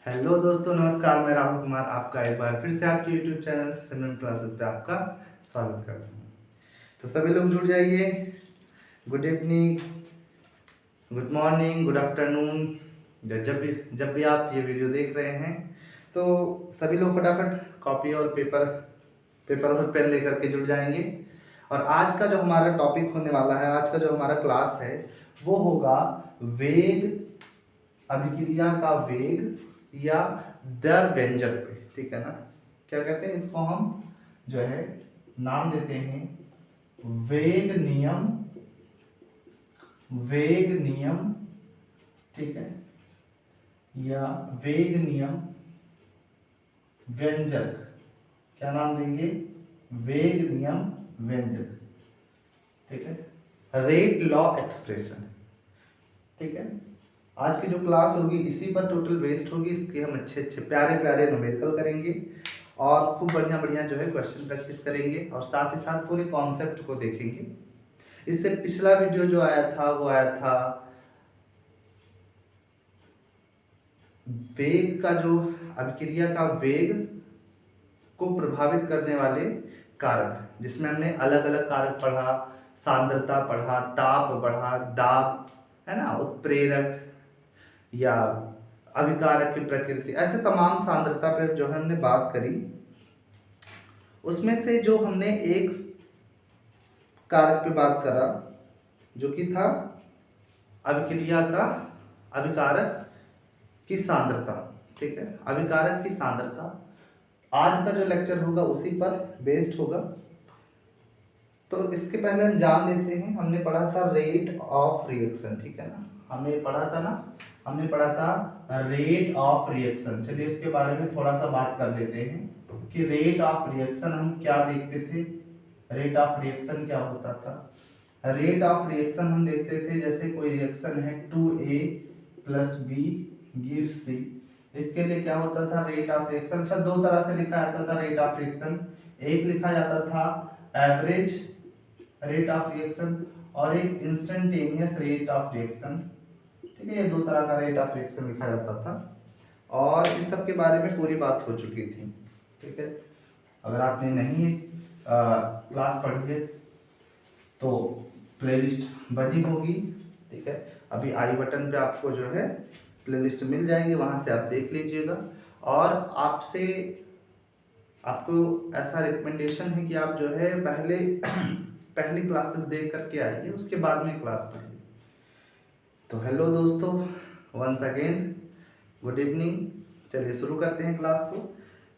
Hello दोस्तों, नमस्कार। मैं राहुल कुमार आपका एक बार फिर से आपके यूट्यूब चैनल सिमरन क्लासेस पे आपका स्वागत करता हूँ। तो सभी लोग जुड़ जाइए। Good evening, good morning, good afternoon. जब भी आप ये वीडियो देख रहे हैं तो सभी लोग फटाफट कॉपी और पेपर और पेन लेकर के जुड़ जाएंगे। और आज का जो हमारा टॉपिक होने वाला है, आज का जो हमारा क्लास है वो होगा वेग, अभिक्रिया का वेग या दर व्यंजक पे। ठीक है ना। क्या कहते हैं इसको, हम जो है नाम देते हैं वेग नियम। वेग नियम, ठीक है, या वेग नियम व्यंजक। क्या नाम देंगे? वेग नियम व्यंजक। ठीक है, रेट लॉ एक्सप्रेशन। ठीक है, आज की जो क्लास होगी इसी पर टोटल बेस्ड होगी। इसके हम अच्छे अच्छे प्यारे प्यारे न्यूमेरिकल करेंगे और खूब बढ़िया बढ़िया जो है क्वेश्चन प्रैक्टिस करेंगे और साथ ही साथ पूरे कॉन्सेप्ट को देखेंगे। इससे पिछला वीडियो जो आया था वो आया था वेग का, जो अभिक्रिया का वेग को प्रभावित करने वाले कारक, जिसमें हमने अलग अलग कारक पढ़ा, सांद्रता पढ़ा, ताप पढ़ा, दाब, है ना, उत्प्रेरक या अभिकारक की प्रकृति, ऐसे तमाम सांद्रता पर जो है हमने बात करी। उसमें से जो हमने एक कारक पे बात करा जो कि था अभिक्रिया का अभिकारक की सांद्रता। ठीक है, अभिकारक की सांद्रता आज का जो लेक्चर होगा उसी पर बेस्ड होगा। तो इसके पहले हम जान लेते हैं, हमने पढ़ा था रेट ऑफ रिएक्शन। ठीक है ना, हमने पढ़ा था ना, हमने पढ़ा था रेट ऑफ रिएक्शन। चलिए इसके बारे में थोड़ा सा बात कर लेते हैं कि रेट ऑफ रिएक्शन हम क्या देखते थे। रेट ऑफ रिएक्शन क्या होता था? रेट ऑफ रिएक्शन हम देखते थे, जैसे कोई रिएक्शन है 2A + B गिव्स C। इसके लिए क्या होता था रेट ऑफ रिएक्शन? अच्छा, दो तरह से लिखा जाता था रेट ऑफ रिएक्शन। एक लिखा जाता था एवरेज रेट ऑफ रिएक्शन और एक इंस्टेंटेनियस रेट ऑफ रिएक्शन। ठीक है, ये दो तरह का रेट ऑफ रिएक्शन लिखा जाता था और इस सब के बारे में पूरी बात हो चुकी थी। ठीक है, अगर आपने नहीं क्लास पढ़ी है तो प्लेलिस्ट बनी होगी। ठीक है, अभी आई बटन पे आपको जो है प्लेलिस्ट मिल जाएंगे, वहां से आप देख लीजिएगा। और आपको ऐसा रिकमेंडेशन है कि आप जो है पहले पहली क्लासेस देख करके आइए, उसके बाद में क्लास पढ़िए। तो हेलो दोस्तों, वंस अगेन गुड इवनिंग। चलिए शुरू करते हैं क्लास को।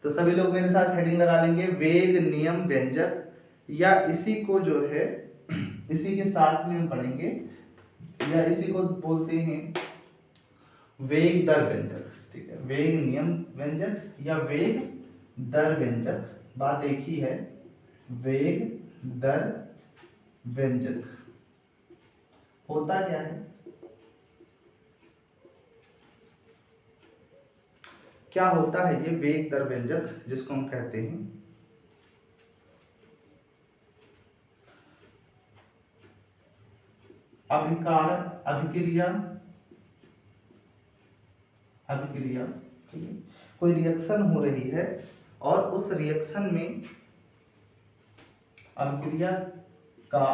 तो सभी लोग मेरे साथ हेडिंग लगा लेंगे, वेग नियम व्यंजक, या इसी को जो है इसी के साथ में हम पढ़ेंगे, या इसी को बोलते हैं वेग दर व्यंजक। ठीक है, वेग नियम व्यंजक या वेग दर व्यंजक, बात एक ही है। वेग दर व्यंजक होता क्या है? क्या होता है ये वेग दर व्यंजक, जिसको हम कहते हैं अभिकारक अभिक्रिया। अभिक्रिया, ठीक है, कोई रिएक्शन हो रही है और उस रिएक्शन में अभिक्रिया का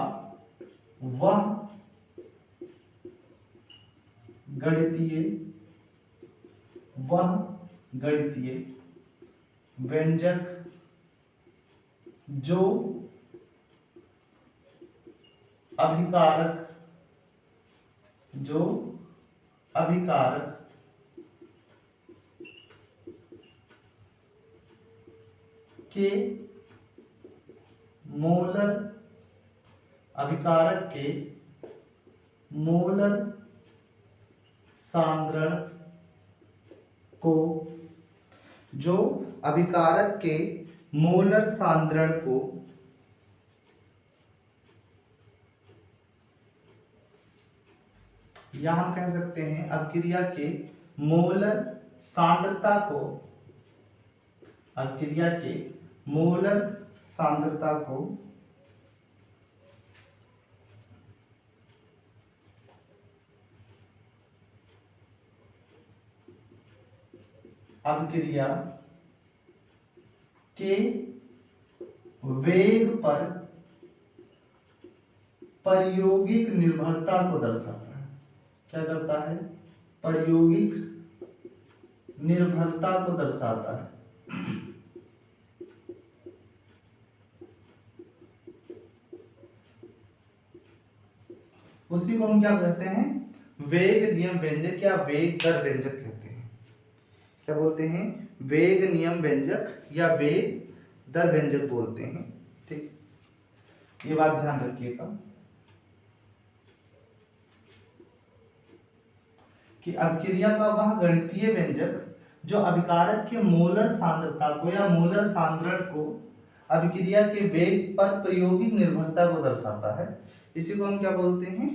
वह गणितीय व्यंजक जो अभिकारक के मोलर अभिकारक के मोलर सांद्रण को, जो अभिकारक के मोलर सांद्रण को या हम कह सकते हैं अभिक्रिया के मोलर सांद्रता को, अभिक्रिया के मोलर सांद्रता को अभिक्रिया के वेग पर प्रायोगिक निर्भरता को दर्शाता है। क्या करता है? प्रायोगिक निर्भरता को दर्शाता है। उसी को हम क्या कहते हैं? वेग नियम व्यंजक या वेग दर व्यंजक कहते हैं। क्या बोलते हैं? वेग नियम व्यंजक या वेग दर व्यंजक बोलते हैं। ठीक, ये बात ध्यान रखिएगा कि अभिक्रिया का वह गणितीय व्यंजक जो अभिकारक के मोलर सांद्रता को या मोलर सांद्रण को अभिक्रिया के वेग पर प्रायोगिक निर्भरता को दर्शाता है, इसी को हम क्या बोलते हैं?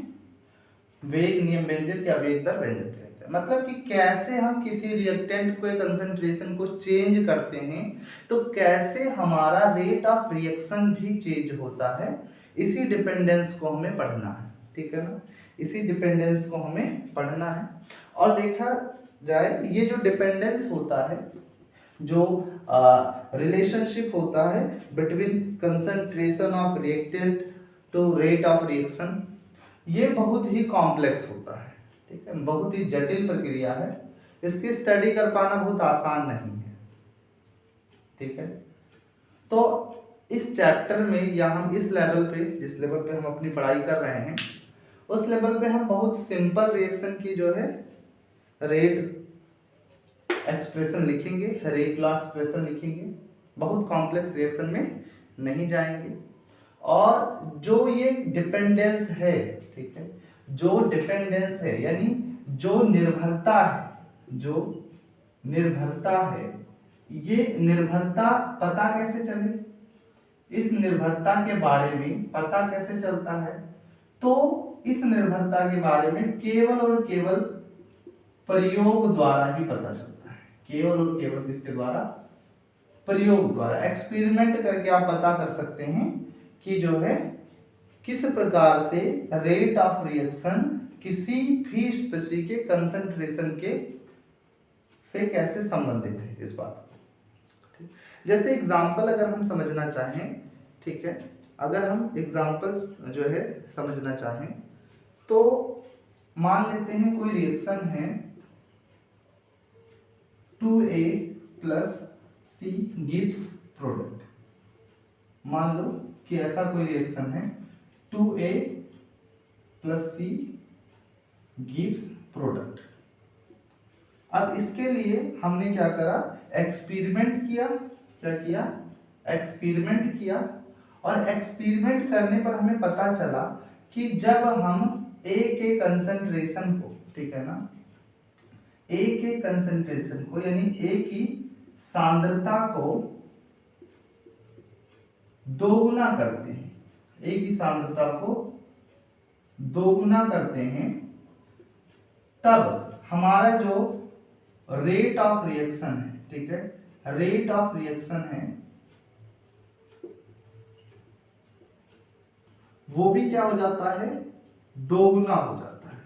वेग नियम व्यंजक या वेग दर व्यंजक कहते हैं। मतलब कि कैसे हम किसी रिएक्टेंट को कंसंट्रेशन को चेंज करते हैं तो कैसे हमारा रेट ऑफ रिएक्शन भी चेंज होता है, इसी डिपेंडेंस को हमें पढ़ना है। ठीक है ना? इसी डिपेंडेंस को हमें पढ़ना है। और देखा जाए ये जो डिपेंडेंस होता है, जो रिलेशनशिप होता है between concentration of reactant to rate of reaction, ये बहुत ही कॉम्प्लेक्स होता है। ठीक है, बहुत ही जटिल प्रक्रिया है। इसकी स्टडी कर पाना बहुत आसान नहीं है। ठीक है, तो इस चैप्टर में या हम इस लेवल पे, जिस लेवल पे हम अपनी पढ़ाई कर रहे हैं, उस लेवल पे हम बहुत सिंपल रिएक्शन की जो है रेट एक्सप्रेशन लिखेंगे, रेट लॉ एक्सप्रेशन लिखेंगे, बहुत कॉम्प्लेक्स रिएक्शन में नहीं जाएंगे। और जो ये डिपेंडेंस है, ठीक है, जो डिपेंडेंस है यानी जो निर्भरता है, जो निर्भरता है, ये निर्भरता पता कैसे चले? इस निर्भरता के बारे में पता कैसे चलता है? तो इस निर्भरता के बारे में केवल और केवल प्रयोग द्वारा ही पता चलता है। केवल और केवल किसके द्वारा? प्रयोग द्वारा। एक्सपेरिमेंट करके आप पता कर सकते हैं कि जो है किस प्रकार से रेट ऑफ रिएक्शन किसी भी स्पीशीज के कंसंट्रेशन के से कैसे संबंधित है, इस बात को। जैसे एग्जांपल अगर हम समझना चाहें, ठीक है, अगर हम एग्जांपल्स जो है समझना चाहें तो मान लेते हैं कोई रिएक्शन है 2A plus C gives product. मान लो कि ऐसा कोई रिएक्शन है 2A plus C gives product. अब इसके लिए हमने क्या करा? एक्सपेरिमेंट किया। क्या किया? एक्सपेरिमेंट किया। और एक्सपेरिमेंट करने पर हमें पता चला कि जब हम A के कंसंट्रेशन को, ठीक है ना, A के कंसंट्रेशन को यानी A की सांद्रता को दोगुना करते हैं, A की सांद्रता को दोगुना करते हैं, तब हमारा जो रेट ऑफ रिएक्शन है, ठीक है, रेट ऑफ रिएक्शन है, वो भी क्या हो जाता है? दोगुना हो जाता है।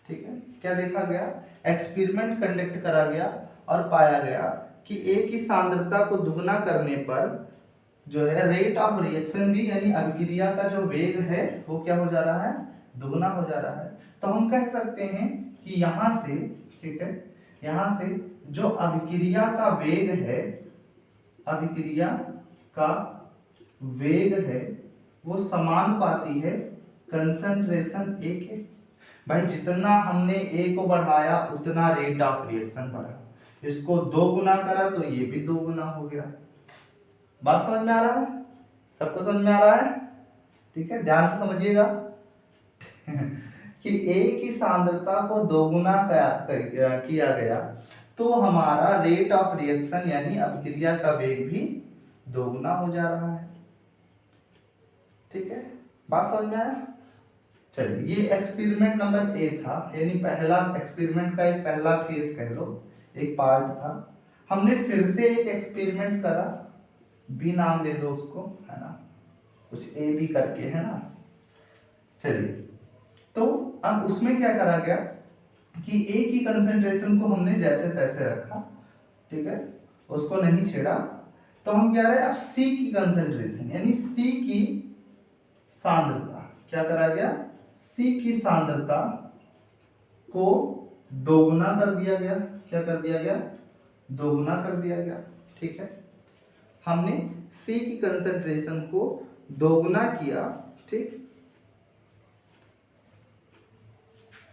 ठीक है, क्या देखा गया? एक्सपेरिमेंट कंडक्ट करा गया और पाया गया कि A की सांद्रता को दुगुना करने पर जो है रेट ऑफ रिएक्शन भी यानी अभिक्रिया का जो वेग है वो क्या हो जा रहा है? दुगुना हो जा रहा है। तो हम कह सकते हैं कि यहाँ से, ठीक है, यहाँ से जो अभिक्रिया का वेग है, अभिक्रिया का वेग है वो समानुपाती है कंसंट्रेशन A के। भाई जितना हमने A को बढ़ाया उतना रेट ऑफ रिएक्शन बढ़ा, इसको दो गुना करा तो ये भी दो गुना हो गया। बात समझ में आ रहा है? सबको समझ में आ रहा है? ठीक है, ध्यान से समझिएगा कि A की सांद्रता को दोगुना किया गया तो हमारा रेट ऑफ रिएक्शन यानी अभिक्रिया का वेग भी दोगुना हो जा रहा है। ठीक है, बात समझ में आया? चलिए, ये एक्सपेरिमेंट नंबर ए था, यानी पहला एक्सपेरिमेंट का एक पहला फेज कह लो, एक पार्ट था। हमने फिर से एक एक्सपेरिमेंट करा, बी नाम दे दो उसको, है ना, कुछ ए बी करके, है ना। चलिए, तो अब उसमें क्या करा गया? कि ए की कंसंट्रेशन को हमने जैसे तैसे रखा, ठीक है, उसको नहीं छेड़ा, तो हम क्या रहे, अब सी की कंसंट्रेशन यानी सी की सांद्रता क्या करा गया, सी की सांद्रता को दोगुना कर दिया गया। क्या कर दिया गया, दोगुना कर दिया गया, ठीक है। हमने सी की कंसंट्रेशन को दोगुना किया, ठीक,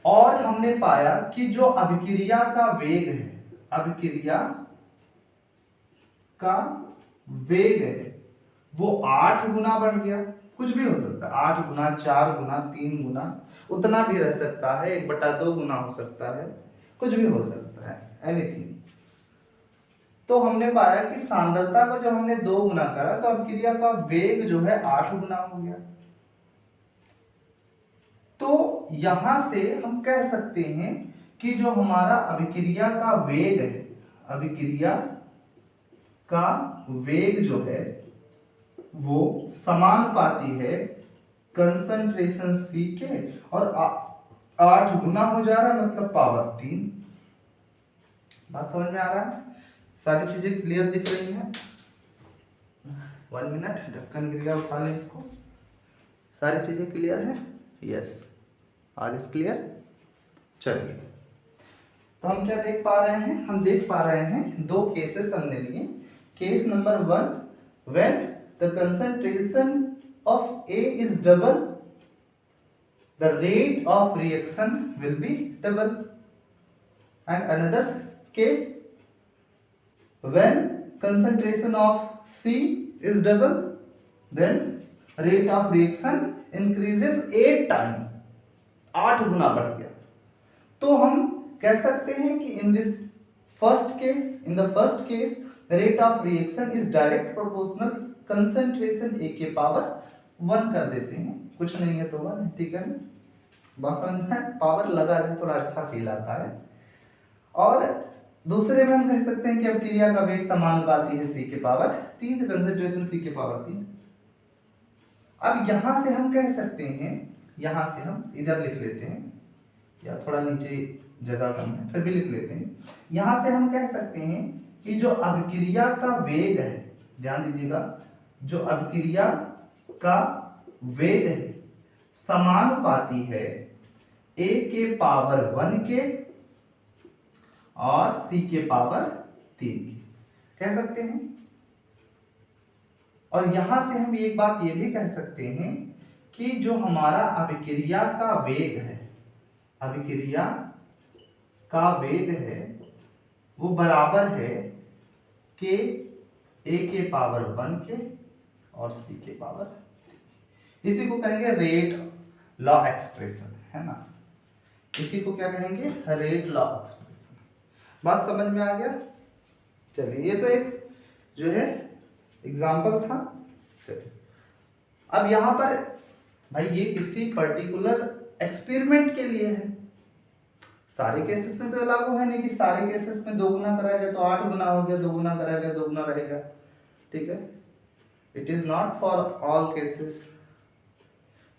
और हमने पाया कि जो अभिक्रिया का वेग है, अभिक्रिया का वेग है वो 8 गुना बढ़ गया। कुछ भी हो सकता है, 8 गुना, 4 गुना, 3 गुना, उतना भी रह सकता है, 1/2 गुना हो सकता है, कुछ भी हो सकता है, एनीथिंग। तो हमने पाया कि सांद्रता को जब हमने 2 गुना करा तो अभिक्रिया का वेग जो है 8 गुना हो गया। तो यहां से हम कह सकते हैं कि जो हमारा अभिक्रिया का वेग है, अभिक्रिया का वेग जो है वो समानुपाती है कंसंट्रेशन सी के, और 8 गुना हो जा रहा है, मतलब पावर 3। बात समझ में आ रहा है, सारी चीजें क्लियर दिख रही हैं। 1 मिनट, ढक्कन गिर गया, उठा लें इसको। सारी चीजें क्लियर है, यस, आर इज क्लियर। चलिए, तो हम क्या देख पा रहे हैं, हम देख पा रहे हैं 2 केसेस हमने लिए। Case number 1, when the concentration of A is double, the rate of reaction will be double. And another case, when concentration of C is double, then rate of reaction increases 8 times, 8 गुना बढ़ गया। तो हम कह सकते हैं कि in the first case rate of reaction is direct proportional concentration A के power 1 कर देते हैं, कुछ नहीं है तो 1 है, ठीक है। बात समझ में, पावर लगा रहे थोड़ा अच्छा फील आता है। और दूसरे में हम कह सकते हैं कि अभिक्रिया का वेग समानुपाती है सी के पावर 3 से कंसंट्रेशन सी के पावर 3। अब यहां से हम कह सकते हैं, यहां से हम इधर लिख लेते हैं, या थोड़ा नीचे जगह कम है फिर भी लिख लेते हैं। यहां से हम कह सकते हैं कि जो अभिक्रिया का वेग है, ध्यान दीजिएगा, जो अभिक्रिया का वेग है समानुपाती है A के पावर 1 के और C के पावर 3 के, कह सकते हैं। और यहां से हम एक बात ये भी कह सकते हैं कि जो हमारा अभिक्रिया का वेग है, अभिक्रिया का वेग है वो बराबर है के A के पावर 1 के और C के पावर, इसी को कहेंगे रेट लॉ एक्सप्रेशन, है ना। इसी को क्या कहेंगे, रेट लॉ एक्सप्रेशन। बात समझ में आ गया। चलिए, ये तो एक जो है एग्जाम्पल था। चलिए, अब यहां पर भाई ये किसी पर्टिकुलर एक्सपेरिमेंट के लिए है, सारे केसेस में तो लागू है नहीं कि सारे केसेस में 2 गुना कराया गया तो 8 गुना हो गया, 2 गुना कराया गया 2 गुना रहेगा, ठीक है। It is not for all cases.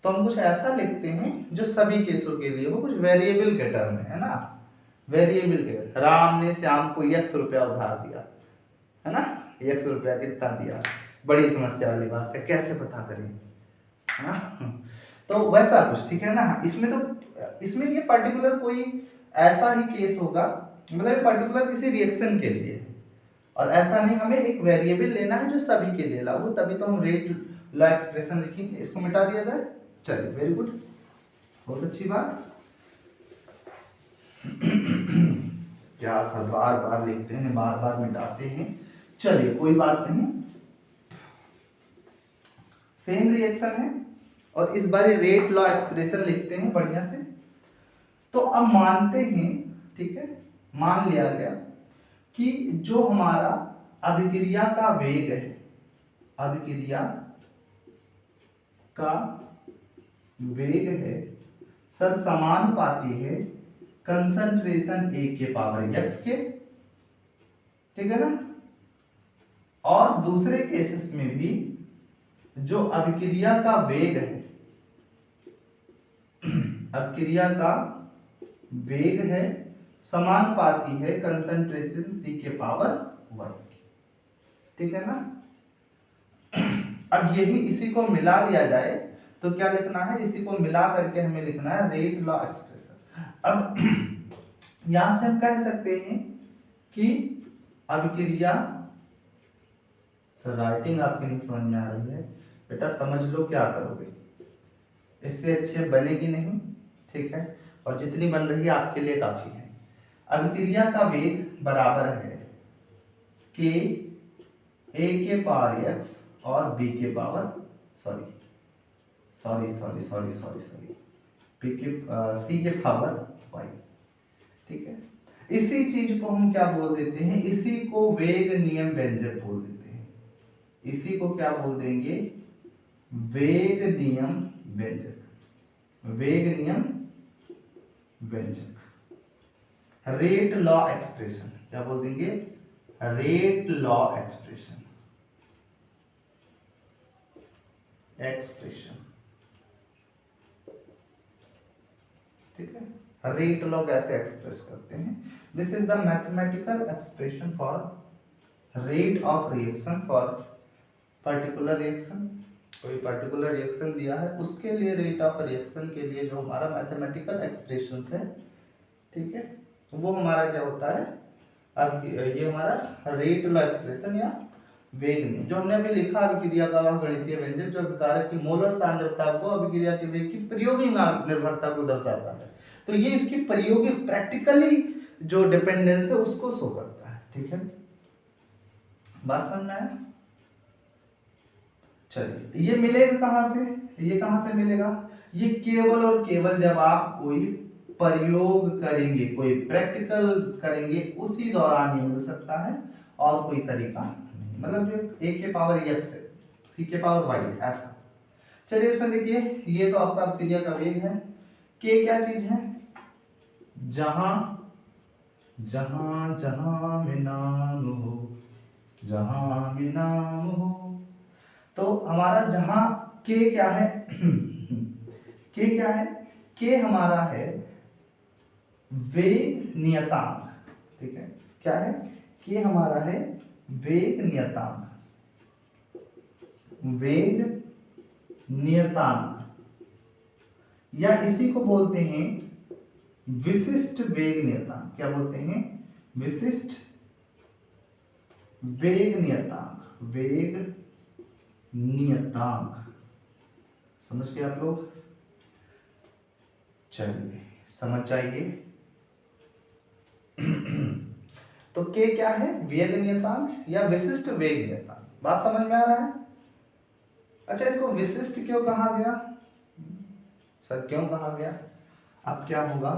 तो हम कुछ ऐसा लिखते हैं जो सभी केसों के लिए हो, कुछ वेरिएबल के टर्म है ना, वेरिएबल के। राम ने श्याम को x रुपया उधार दिया, है ना, x रुपया कितना दिया, बड़ी समस्या वाली बात है, कैसे पता करें, है ना। तो वैसा कुछ, ठीक है ना। इसमें तो इसमें ये पर्टिकुलर कोई ऐसा ही केस होगा, मतलब पर्टिकुलर किसी रिएक्शन के लिए, और ऐसा नहीं, हमें एक वेरिएबल लेना है जो सभी के लिए लागू, तभी तो हम रेट लॉ एक्सप्रेशन लिखेंगे। इसको मिटा दिया जाए, चलिए, वेरी गुड, बहुत अच्छी बात। क्या सर बार बार लिखते हैं, बार बार मिटाते हैं, चलिए कोई बात नहीं, सेम रिएक्शन है और इस बार रेट लॉ एक्सप्रेशन लिखते हैं बढ़िया से। तो अब मानते हैं, ठीक है, मान लिया गया कि जो हमारा अभिक्रिया का वेग है, अभिक्रिया का वेग है सर समानुपाती है कंसंट्रेशन A के पावर x के, ठीक है ना। और दूसरे केसेस में भी जो अभिक्रिया का वेग है, अभिक्रिया का वेग है समानुपाती है कंसंट्रेशन C के पावर वर्ग की, ठीक है ना। अब यही इसी को मिला लिया जाए तो क्या लिखना है, इसी को मिला करके हमें लिखना है रेट लॉ एक्सप्रेशन। अब यहां से हम कह सकते हैं कि अभिक्रिया, राइटिंग आपकी नहीं समझ में आ रही है बेटा, समझ लो क्या करोगे, इससे अच्छे बनेगी नहीं, ठीक है, और जितनी बन रही है आपके लिए काफी है। अभिक्रिया का वेग बराबर है कि a के पावर x और b के पावर c के पावर y, ठीक है। इसी चीज को हम क्या बोल देते हैं, इसी को वेग नियम व्यंजक बोल देते हैं, इसी को क्या बोल देंगे, वेग नियम व्यंजक, वेग नियम व्यंजक, रेट लॉ एक्सप्रेशन, क्या बोल देंगे, रेट लॉ एक्सप्रेशन, ठीक है। रेट लॉ कैसे एक्सप्रेस करते हैं, this is the mathematical expression for rate of reaction for particular reaction. कोई पर्टिकुलर रिएक्शन दिया है उसके लिए रेट ऑफ रिएक्शन के लिए जो हमारा मैथमेटिकल एक्सप्रेशन है, ठीक है, वो हमारा क्या होता है, अब ये हमारा रेट लॉ एक्सप्रेशन या वेग नियम, जो हमने अभी लिखा अभिक्रिया का गणितीय व्यंजक जो अभिकारक की मोलर सांद्रता को अभिक्रिया के वेग की प्रयोगी निर्भरता को दर्शाता है, तो ये इसकी प्रयोगी प्रैक्टिकली जो डिपेंडेंस है उसको शो करता है, ठीक है, बात समझ में आया। चलिए ये मिलेगा कहां से, ये कहां से मिलेगा, ये केवल और केवल जब आप कोई प्रयोग करेंगे, कोई प्रैक्टिकल करेंगे उसी दौरान ये मिल सकता है, और कोई तरीका नहीं, मतलब जो a के पावर x है c के पावर y है ऐसा। चलिए इसमें देखिए, ये तो आपका अभिक्रिया का वेग है, k क्या चीज है, जहां जहां जहां में नाम हो, जहां में नाम हो, तो हमारा जहां k क्या है k क्या है, k हमारा है वेग नियतांक, ठीक है, क्या है, k हमारा है वेग नियतांक, वेग नियतांक, या इसी को बोलते हैं विशिष्ट वेग नियतांक, क्या बोलते हैं, विशिष्ट वेग नियतांक, वेग नियतांक, समझ गए आप लोग। चलिए समझ जाइए तो k क्या है, वेग नियतांक या विशिष्ट वेग नियतांक, बात समझ में आ रहा है। अच्छा इसको विशिष्ट क्यों कहा गया, सर क्यों कहा गया, अब क्या होगा,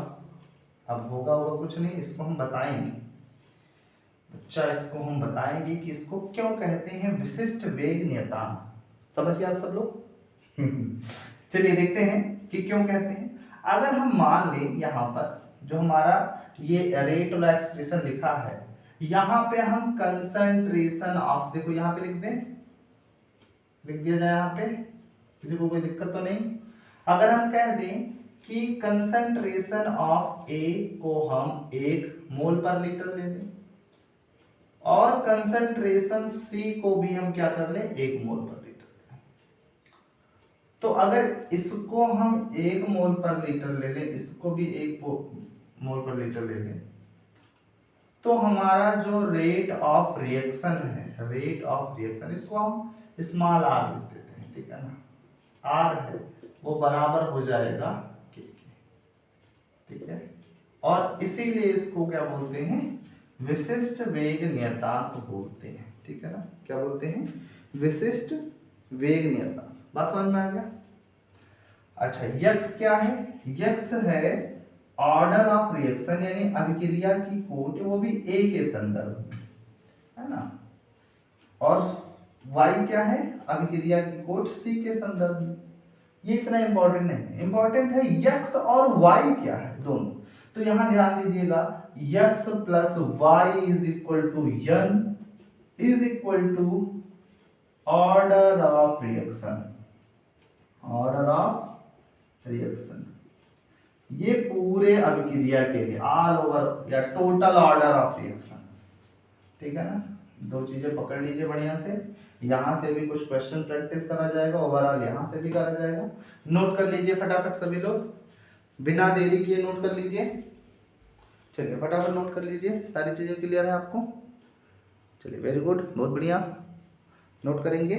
अब होगा कुछ नहीं, इसको हम बताएंगे बच्चा, इसको हम बताएंगे कि इसको क्यों कहते हैं विशिष्ट वेग नियतांक, समझ गए आप सब लोग चलिए देखते हैं कि क्यों कहते हैं। अगर हम मान लें यहाँ पर जो हमारा ये रेट वाला एक्सप्रेशन लिखा है, यहाँ पे हम कंसंट्रेशन ऑफ, देखो यहाँ पे लिख दें, लिख दिया जाए यहाँ पे, किसी को कोई दिक्कत तो नहीं। अगर हम कह दें कि कंसंट्रेशन ऑफ ए को हम 1 मोल पर लीटर ले लें और कंसंट्रेशन सी को भी हम क्या कर लें, 1 मोल पर लीटर, तो अगर इसको हम 1 मोल पर लीटर ले लें, इसको भी 1 मोल पर लीटर ले लें, तो हमारा जो रेट ऑफ रिएक्शन है, रेट ऑफ रिएक्शन, इसको हम स्मॉल आर लिख देते हैं, ठीक है ना, आर है वो बराबर हो जाएगा के, ठीक है, और इसीलिए इसको क्या बोलते हैं, विशिष्ट वेग नियतांक बोलते हैं, ठीक है ना, क्या बोलते हैं, विशिष्ट वेग नियतांक, बात समझ में आ गया। अच्छा यक्स क्या है, यक्स है ऑर्डर ऑफ रिएक्शन, यानी अभिक्रिया की कोट, वो भी ए के संदर्भ में, है ना, और वाई क्या है, अभिक्रिया की कोट सी के संदर्भ में, ये इतना इंपॉर्टेंट नहीं है, इंपॉर्टेंट है यक्स और वाई क्या है दोनों, तो यहां ध्यान दीजिएगा, X plus Y is equal to N is equal to order of reaction, order of reaction, ये पूरे अभिक्रिया के लिए ऑल ओवर या टोटल ऑर्डर ऑफ रिएक्शन, ठीक है ना। दो चीजें पकड़ लीजिए बढ़िया से, यहाँ से भी कुछ क्वेश्चन प्रैक्टिस करा जाएगा, ओवरऑल यहाँ से भी करा जाएगा। नोट कर लीजिए फटाफट सभी लोग, बिना देरी किए नोट कर लीजिए। चलिए फटाफट नोट कर लीजिए, सारी चीजें क्लियर है आपको। चलिए वेरी गुड, बहुत बढ़िया, नोट करेंगे।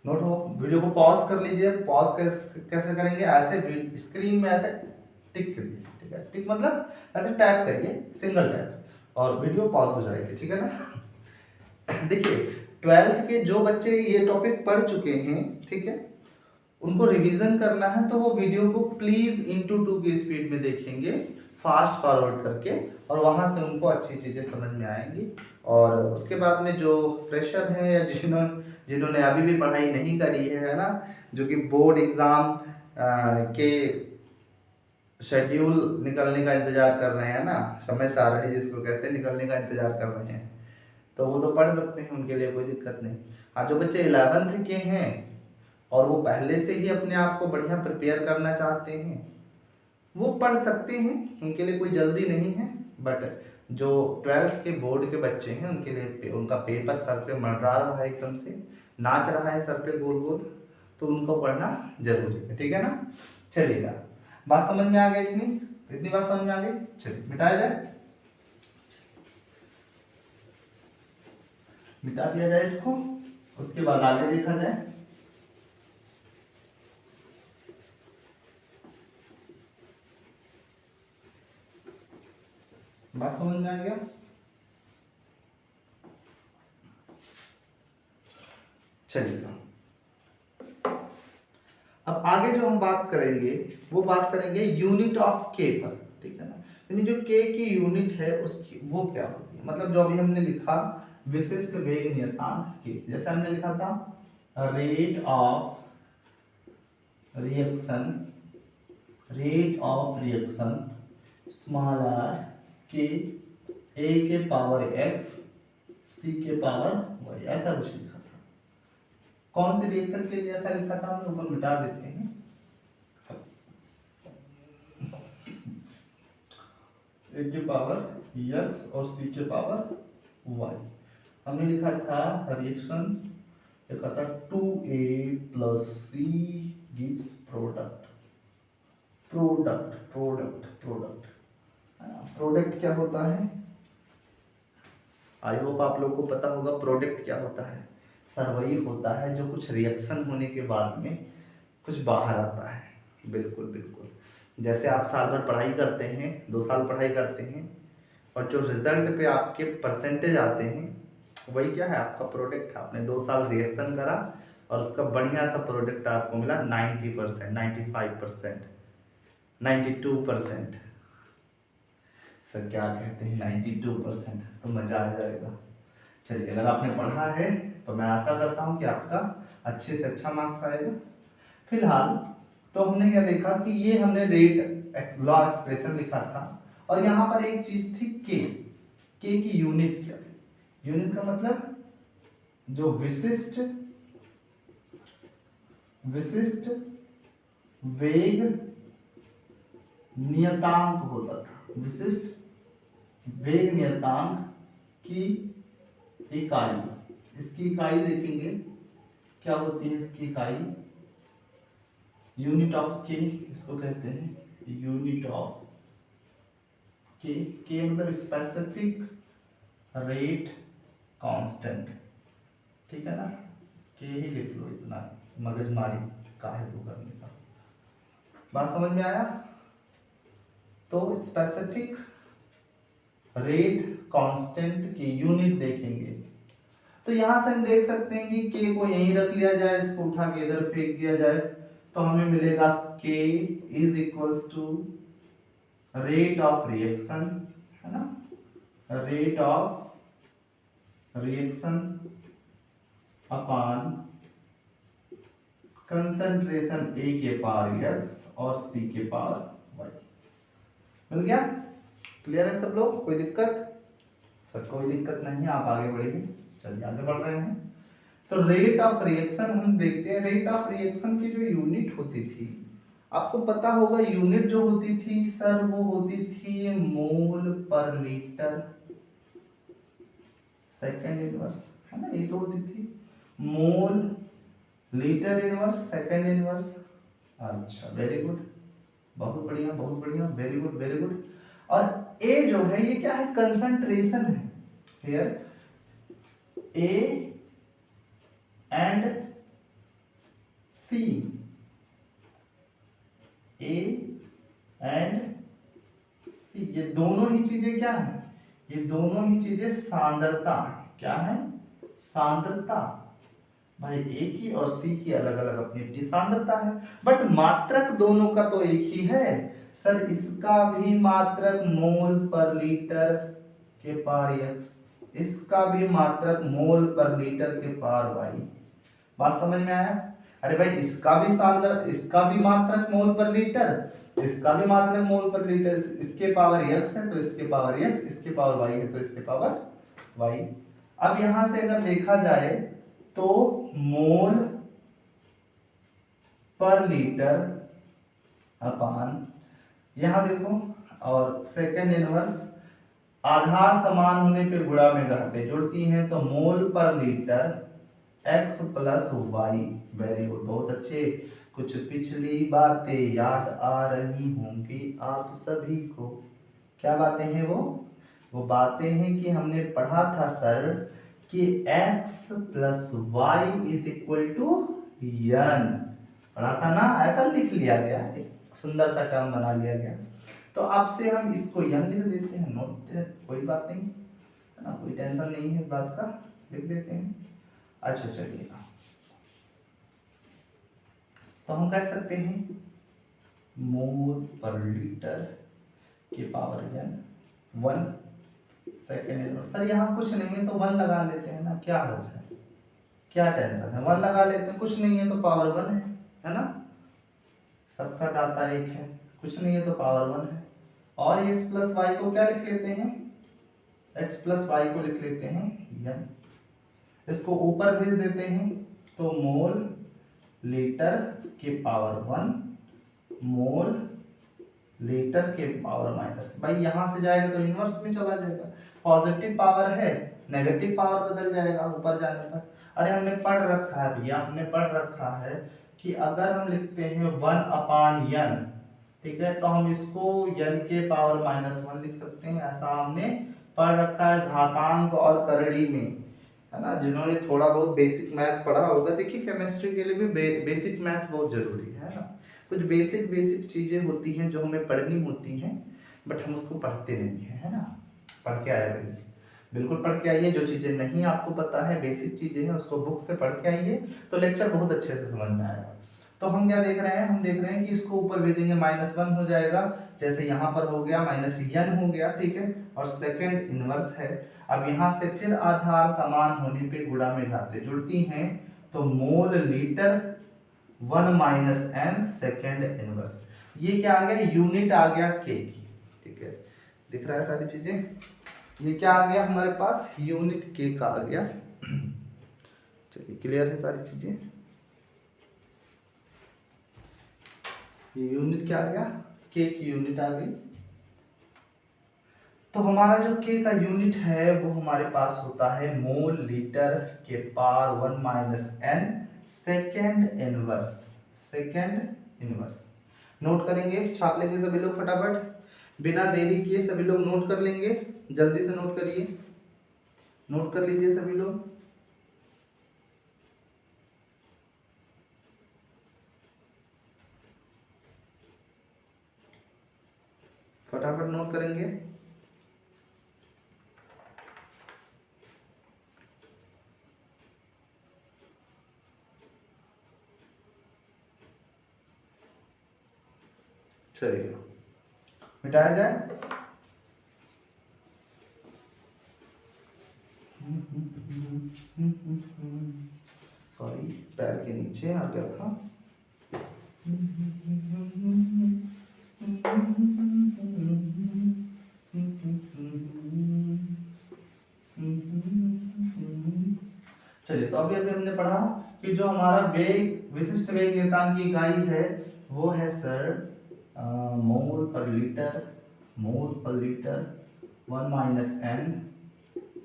नोट हो, वीडियो को पॉज कर लीजिए। पॉज कैसे करेंगे, ऐसे स्क्रीन में ऐसे टिक करिए, ठीक है, टिक मतलब ऐसे टैप करिए, सिंगल टैप, और वीडियो पॉज हो जाएगी, ठीक है ना। देखिए 12th के जो बच्चे ये टॉपिक पढ़ चुके हैं, ठीक है, उनको रिवीजन करना है तो वो वीडियो को प्लीज इनटू 2 की स्पीड में देखेंगे, फास्ट फॉरवर्ड करके, और वहां से उनको अच्छी चीजें समझ में आएंगी। और उसके बाद में जो फ्रेशर हैं या जिन्होंने अभी भी पढ़ाई नहीं करी है ना, जो कि बोर्ड एग्जाम के शेड्यूल निकलने का इंतजार कर रहे हैं ना, समय सारणी जिसको कहते हैं, निकलने का इंतजार कर रहे हैं, तो वो तो पढ़ सकते हैं, उनके लिए कोई दिक्कत नहीं। हाँ, जो बच्चे 11th के हैं और वो पहले से ही अपने आप को बढ़िया प्रिपेयर करना चाहते हैं, वो पढ़ सकते हैं, उनके लिए कोई जल्दी नहीं है। बट जो 12th के बोर्ड के बच्चे हैं, उनके लिए उनका पेपर सर पे मंडरा रहा है, एकदम से नाच रहा है सर पे गोल गोल, तो उनको पढ़ना जरूरी है, ठीक है ना। चलिएगा, बात समझ में आ गई इतनी बात समझ में आ गई। चलिए मिटाया जाए, मिटा दिया जाए इसको, उसके बाद आगे देखा जाए। बात समझ में आ गया। चलिए अब आगे जो हम बात करेंगे वो बात करेंगे यूनिट ऑफ के पर, ठीक है ना। यानी जो के की यूनिट है उसकी वो क्या होती है, मतलब जो अभी हमने लिखा विशिष्ट वेग नियतांक के, जैसे हमने लिखा था rate of reaction small R K A के पावर एक्स सी के पावर वाई, ऐसा कुछ लिखा था। कौन सी रिएक्शन के लिए ऐसा लिखा था, हम ऊपर मिटा देते हैं। ए के पावर एक्स और सी के पावर वाई, हमने लिखा था रिएक्शन, लिखा था 2a + c gives product. Product क्या होता है, आई होप आप लोगों को पता होगा प्रोडक्ट क्या होता है। सर वही होता है जो कुछ रिएक्शन होने के बाद में कुछ बाहर आता है, बिल्कुल बिल्कुल। जैसे आप साल भर पढ़ाई करते हैं, 2 साल पढ़ाई करते हैं, और जो रिजल्ट पे आपके परसेंटेज आते हैं, वही क्या है, आपका प्रोडक्ट। आपने 2 साल रिएक्शन करा और उसका बढ़िया सा प्रोडक्ट आपको मिला 90%, 95%, 92%। सर क्या कहते हैं 92%, तो मजा आ जाएगा। चलिए अगर आपने पढ़ा है तो मैं आशा करता हूँ कि आपका अच्छे से अच्छा मार्क्स आएगा। फिलहाल तो हमने क्या देखा कि ये हमने रेट लॉ एक्सप्रेशन लिखा था, और यहाँ पर एक चीज थी के की यूनिट क्या है। यूनिट का मतलब जो विशिष्ट वेग नियतांक होता था, विशिष्ट वेग नियतांक की इकाई, इसकी इकाई देखेंगे क्या होती है, इसकी इकाई यूनिट ऑफ के, इसको कहते हैं यूनिट ऑफ के मतलब स्पेसिफिक रेट कांस्टेंट, ठीक है ना। के ही लिख लो, इतना मगजमारी काहे को करने का। बात समझ में आया। तो स्पेसिफिक रेट कांस्टेंट की यूनिट देखेंगे, तो यहां से हम देख सकते हैं कि के को यहीं रख लिया जाए, इसको उठा के इधर फेंक दिया जाए, तो हमें मिलेगा k is equals to rate of reaction, है ना, rate of reaction upon concentration A के पावर एक्स और सी के पावर वाई। मिल गया, क्लियर है सब लोग, कोई दिक्कत? सर कोई दिक्कत नहीं है, आप आगे बढ़िए। चलिए आगे बढ़ रहे हैं। तो रेट ऑफ रिएक्शन हम देखते हैं। रेट ऑफ रिएक्शन की जो यूनिट होती थी, आपको पता होगा यूनिट जो होती थी सर वो होती थी मोल पर लीटर सेकेंड इनवर्स, है ना, ये तो होती थी mole litre inverse second inverse. अच्छा वेरी गुड, बहुत बढ़िया बहुत बढ़िया, वेरी गुड वेरी गुड। और ए जो है ये क्या है, कंसंट्रेशन है। Here A and C, A and C, ये दोनों ही चीजें क्या है, ये दोनों ही चीजें सांद्रता है। क्या है, सांद्रता। भाई ए की और सी की अलग अलग अपनी अपनी सांद्रता है, बट मात्रक दोनों का तो एक ही है सर। इसका भी मात्रक मोल पर लीटर के पार x, इसका भी मात्रक मोल पर लीटर के पार y। बात समझ में आया? अरे भाई इसका भी इसका भी मात्रक मोल पर लीटर, इसका भी मात्रक मोल पर लीटर, इसके पावर x है तो इसके पावर x, इसके पावर y है तो इसके पावर y। अब यहां से अगर देखा जाए तो मोल पर लीटर अपान, यहां देखो, और सेकेंड इनवर्स आधार समान होने पे गुणा में घाते जुड़ती हैं, तो mole per litre x plus Y. Very good, बहुत अच्छे। कुछ पिछली बातें याद आ रही होंगी आप सभी को। क्या बातें हैं वो बातें हैं कि हमने पढ़ा था सर कि x plus Y is equal to n, पढ़ा था ना, ऐसा लिख लिया गया, एक सुंदर सा टर्म बना लिया गया। तो आपसे हम इसको यन लिख देते हैं, नोट, कोई बात नहीं है ना, कोई टेंशन नहीं है इस बात का, लिख देते हैं। अच्छा चलिए, तो हम कह सकते हैं मोल पर लीटर के power n 1 second inverse. Sir यहाँ कुछ नहीं है तो 1 लगा लेते हैं ना, क्या हो जाए, क्या टेंशन है, 1 लगा लेते हैं, कुछ नहीं है तो पावर 1 है ना, सबका दाता एक है, कुछ नहीं है तो पावर 1 है। और x प्लस वाई को क्या लिख लेते हैं, x प्लस वाई को लिख लेते हैं n, इसको ऊपर भेज देते हैं तो मोल लीटर के पावर 1 मोल लीटर के पावर माइनस, भाई यहां से जाएगा तो इनवर्स में चला जाएगा, पॉजिटिव पावर है नेगेटिव पावर बदल जाएगा ऊपर जाने पर। अरे हमने पढ़ रखा है भैया, हमने पढ़ रखा है कि अगर हम लिखते हैं 1 अपान n, ठीक है, तो हम इसको n के पावर -1 लिख सकते हैं, ऐसा हमने पढ़ रखा है घातांक और करड़ी में, है ना। जिन्होंने थोड़ा बहुत बेसिक मैथ पढ़ा होगा, देखिए केमिस्ट्री के लिए भी बेसिक मैथ बहुत जरूरी है ना। कुछ बेसिक चीजें होती हैं जो हमें पढ़नी होती हैं, बट हम उसको पढ़ते नहीं हैं, है ना। पढ़ के आए भाई, बिल्कुल पढ़ के आइए, जो चीजें नहीं आपको पता है बेसिक चीजें हैं उसको बुक से पढ़ के आइए, तो लेक्चर बहुत अच्छे से समझ में आएगा। तो हम क्या देख रहे हैं, हम देख रहे हैं कि इसको ऊपर भेजेंगे -1 हो जाएगा, जैसे यहाँ पर हो गया -n हो गया, ठीक है, और सेकेंड इनवर्स है। अब यहाँ से फिर आधार समान होने पे गुणा में घाते जुड़ती हैं, तो mole litre 1 n second inverse, ये क्या आ गया, यूनिट आ गया के की, ठीक है, दिख रहा है सारी चीजें, ये क्या आ गया हमारे पास, यूनिट के का आ गया। चलिए क्लियर है सारी चीजें, ये यूनिट क्या आ गया, के की यूनिट आ गई। तो हमारा जो के का यूनिट है वो हमारे पास होता है मोल लीटर के power 1 n second inverse, second inverse. Note करेंगे, छाप लेंगे सभी लोग फटाफट, बिना देरी किए सभी लोग नोट कर लेंगे, जल्दी से नोट करिए, नोट कर लीजिए सभी लोग। फटाफट नोट करेंगे। चलिए मिटाया जाए। सॉरी, पैर के नीचे आ गया था। चलिए, तो अभी अभी हमने पढ़ा कि जो हमारा वेग, विशिष्ट वेग नियतांक की इकाई है वो है सर मोल पर लीटर, मोल per litre 1 minus n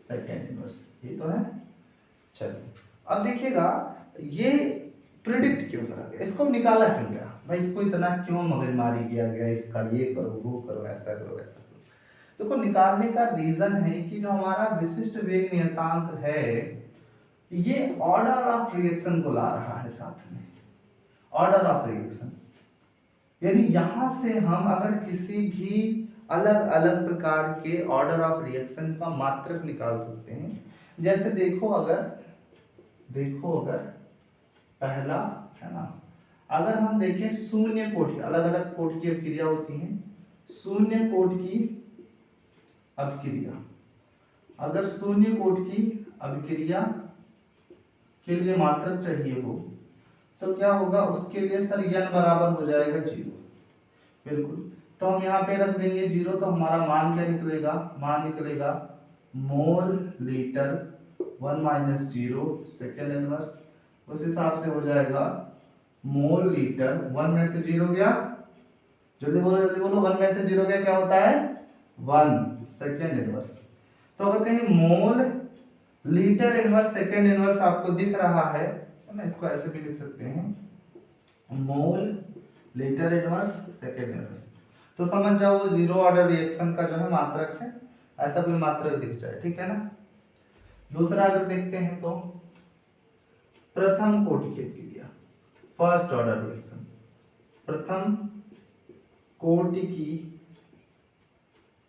second inverse, ये तो है। चलिए अब देखिएगा ये प्रिडिक्ट क्यों करा गया, इसको निकाला क्यों गया भाई, इसको इतना क्यों मगजमारी किया गया, इसका ये करो वो करो ऐसा करो वैसा करो। देखो निकालने का रीजन है कि जो हमारा विशिष्ट वेग नियतांक है ये ऑर्डर ऑफ रिएक्शन को ला रहा है साथ में, ऑर्डर ऑफ रिएक्शन, यानी यहां से हम अगर किसी भी अलग अलग प्रकार के ऑर्डर ऑफ रिएक्शन का मात्रक निकाल सकते हैं। जैसे देखो अगर पहला है ना, अगर हम देखें शून्य कोटि, अलग अलग कोटि की अभिक्रिया होती हैं, शून्य कोटि की अभिक्रिया, अगर शून्य कोटि की अभिक्रिया के लिए मात्रक चाहिए हो तो क्या होगा, उसके लिए सर n बराबर हो जाएगा 0, बिल्कुल। तो हम यहाँ पे रख देंगे 0, तो हमारा मान क्या निकलेगा, मान निकलेगा mole litre 1 minus 0 second inverse, उस हिसाब से हो जाएगा मोल लीटर 1 में से 0 गया, जल्दी बोलो 1 में से 0 गया क्या होता है 1 सेकेंड इनवर्स। तो अगर कहीं mole litre inverse second inverse आपको दिख रहा है तो ना, इसको ऐसे भी लिख सकते हैं mole litre inverse second inverse, तो समझ जाओ वो जीरो ऑर्डर रिएक्शन का जो है मात्रक है, ऐसा कोई मात्रक दिख जाए, ठीक है ना। दूसरा अगर देखते हैं तो प्रथम कोटि की अभिक्रिया, फर्स्ट ऑर्डर रिएक्शन, प्रथम कोटि की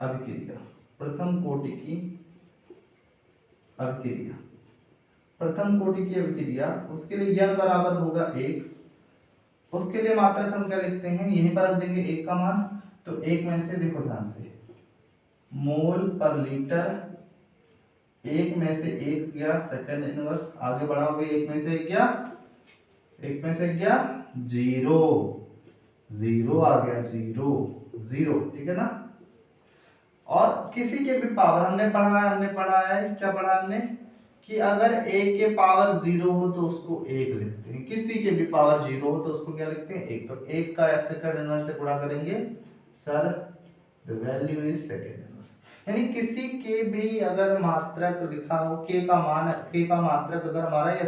अभिक्रिया, प्रथम कोटि की अभिक्रिया, प्रथम कोटि की अभिक्रिया, उसके लिए n बराबर होगा 1, उसके लिए मात्रक हम क्या लिखते हैं, यहीं पर रख देंगे 1 का मान, तो 1 में से देखो ध्यान से मोल पर लीटर, 1 में से 1 गया सेकेंड इनवर्स, आगे बढ़ाओगे 1 में से 1 गया, 1 में से गया 0, 0 आ गया 0, 0, ठीक है ना। और किसी के भी पावर हमने पढ़ा है क्या पढ़ा हमने कि अगर a के पावर 0 हो तो उसको 1 लिखते हैं, किसी के भी पावर 0 हो तो उसको क्या लिखते हैं 1, तो 1 का सेकंड इनवर्स से गुणा करेंगे sir the value is second inverse, यानी किसी के भी अगर मात्रक लिखा हो k का मात्रक अगर हमारा या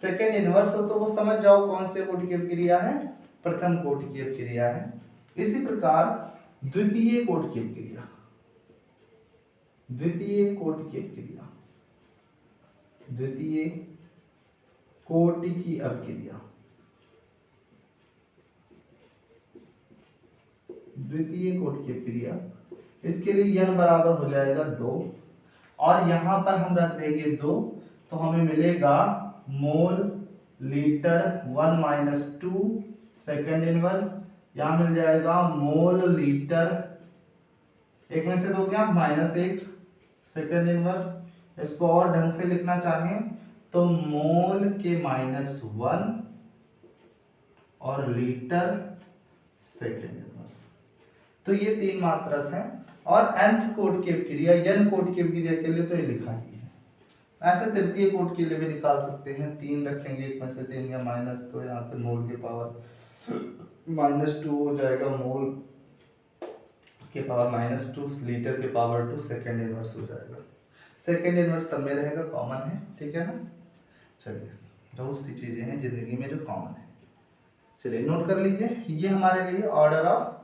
सेकंड इनवर्स हो तो वो समझ जाओ कौन से कोटि की अभिक्रिया है, प्रथम कोटि की अभिक्रिया है। इसी प्रकार द्वितीय कोटि की अभिक्रिया, द्वितीय कोटि की अभिक्रिया, द्वितीय कोटि की अभिक्रिया, द्वितीय कोटि की अभिक्रिया, इसके लिए n बराबर हो जाएगा 2, और यहां पर हम रख देंगे 2, तो हमें मिलेगा mole litre 1 minus 2 second inverse, यहां मिल जाएगा मोल लीटर 1 में से 2 क्या माइनस 1 सेकेंड इनवर्स, इसको और ढंग से लिखना चाहें तो मोल के माइनस 1 और लीटर सेकेंड इनवर्स, तो ये 3 मात्रक हैं। और nth कोटि की अभिक्रिया, n कोटि की अभिक्रिया के लिए तो ये लिखा ही है, ऐसे तृतीय कोटि के लिए भी निकाल सकते हैं, 3 रखेंगे 1 में से 3 या माइनस, तो यहाँ से मोल के पावर माइनस 2 हो जाएगा, मोल के पावर माइनस 2 लीटर के पावर 2 सेकेंड इनवर्स हो जाएगा, सेकेंड इनवर्स सब में रहेगा, कॉमन है, ठीक है ना। चलिए बहुत सी चीजें हैं जिंदगी में जो कॉमन है, चलिए नोट कर लीजिए, ये हमारे लिए ऑर्डर ऑफ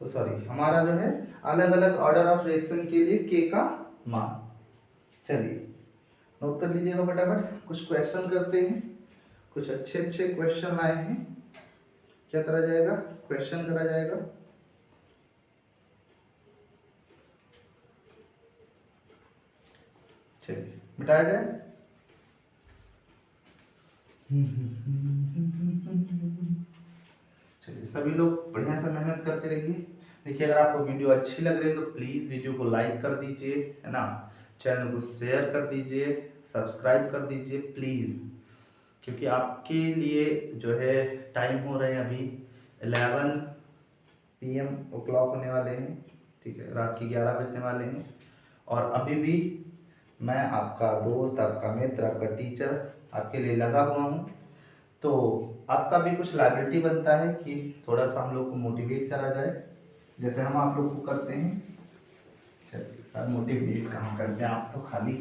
हमारा जो है अलग अलग ऑर्डर ऑफ रिएक्शन के लिए k का मान। चलिए नोट कर लीजिएगा फटाफट, कुछ क्वेश्चन करते हैं, कुछ अच्छे अच्छे क्वेश्चन आए हैं, क्या करा जाएगा, क्वेश्चन करा जाएगा। चलिए मिटाया जाए, चलिए सभी लोग बढ़िया से मेहनत करते रहिए। देखिए अगर आपको वीडियो अच्छी लग रही है तो प्लीज़ वीडियो को लाइक कर दीजिए, है ना, चैनल को शेयर कर दीजिए, सब्सक्राइब कर दीजिए प्लीज़, क्योंकि आपके लिए जो है टाइम हो रहे हैं अभी 11 PM होने वाले हैं, ठीक है, रात की 11 बजने वाले हैं, और अभी भी मैं आपका दोस्त, आपका मित्र, आपका टीचर आपके लिए लगा हुआ हूँ। तो आपका भी कुछ लायबिलिटी बनता है कि थोड़ा सा हम लोग को मोटिवेट करा जाए, जैसे हम आप लोग को करते हैं। चलिए सर, मोटिवेट कहाँ करते हैं, आप तो खाली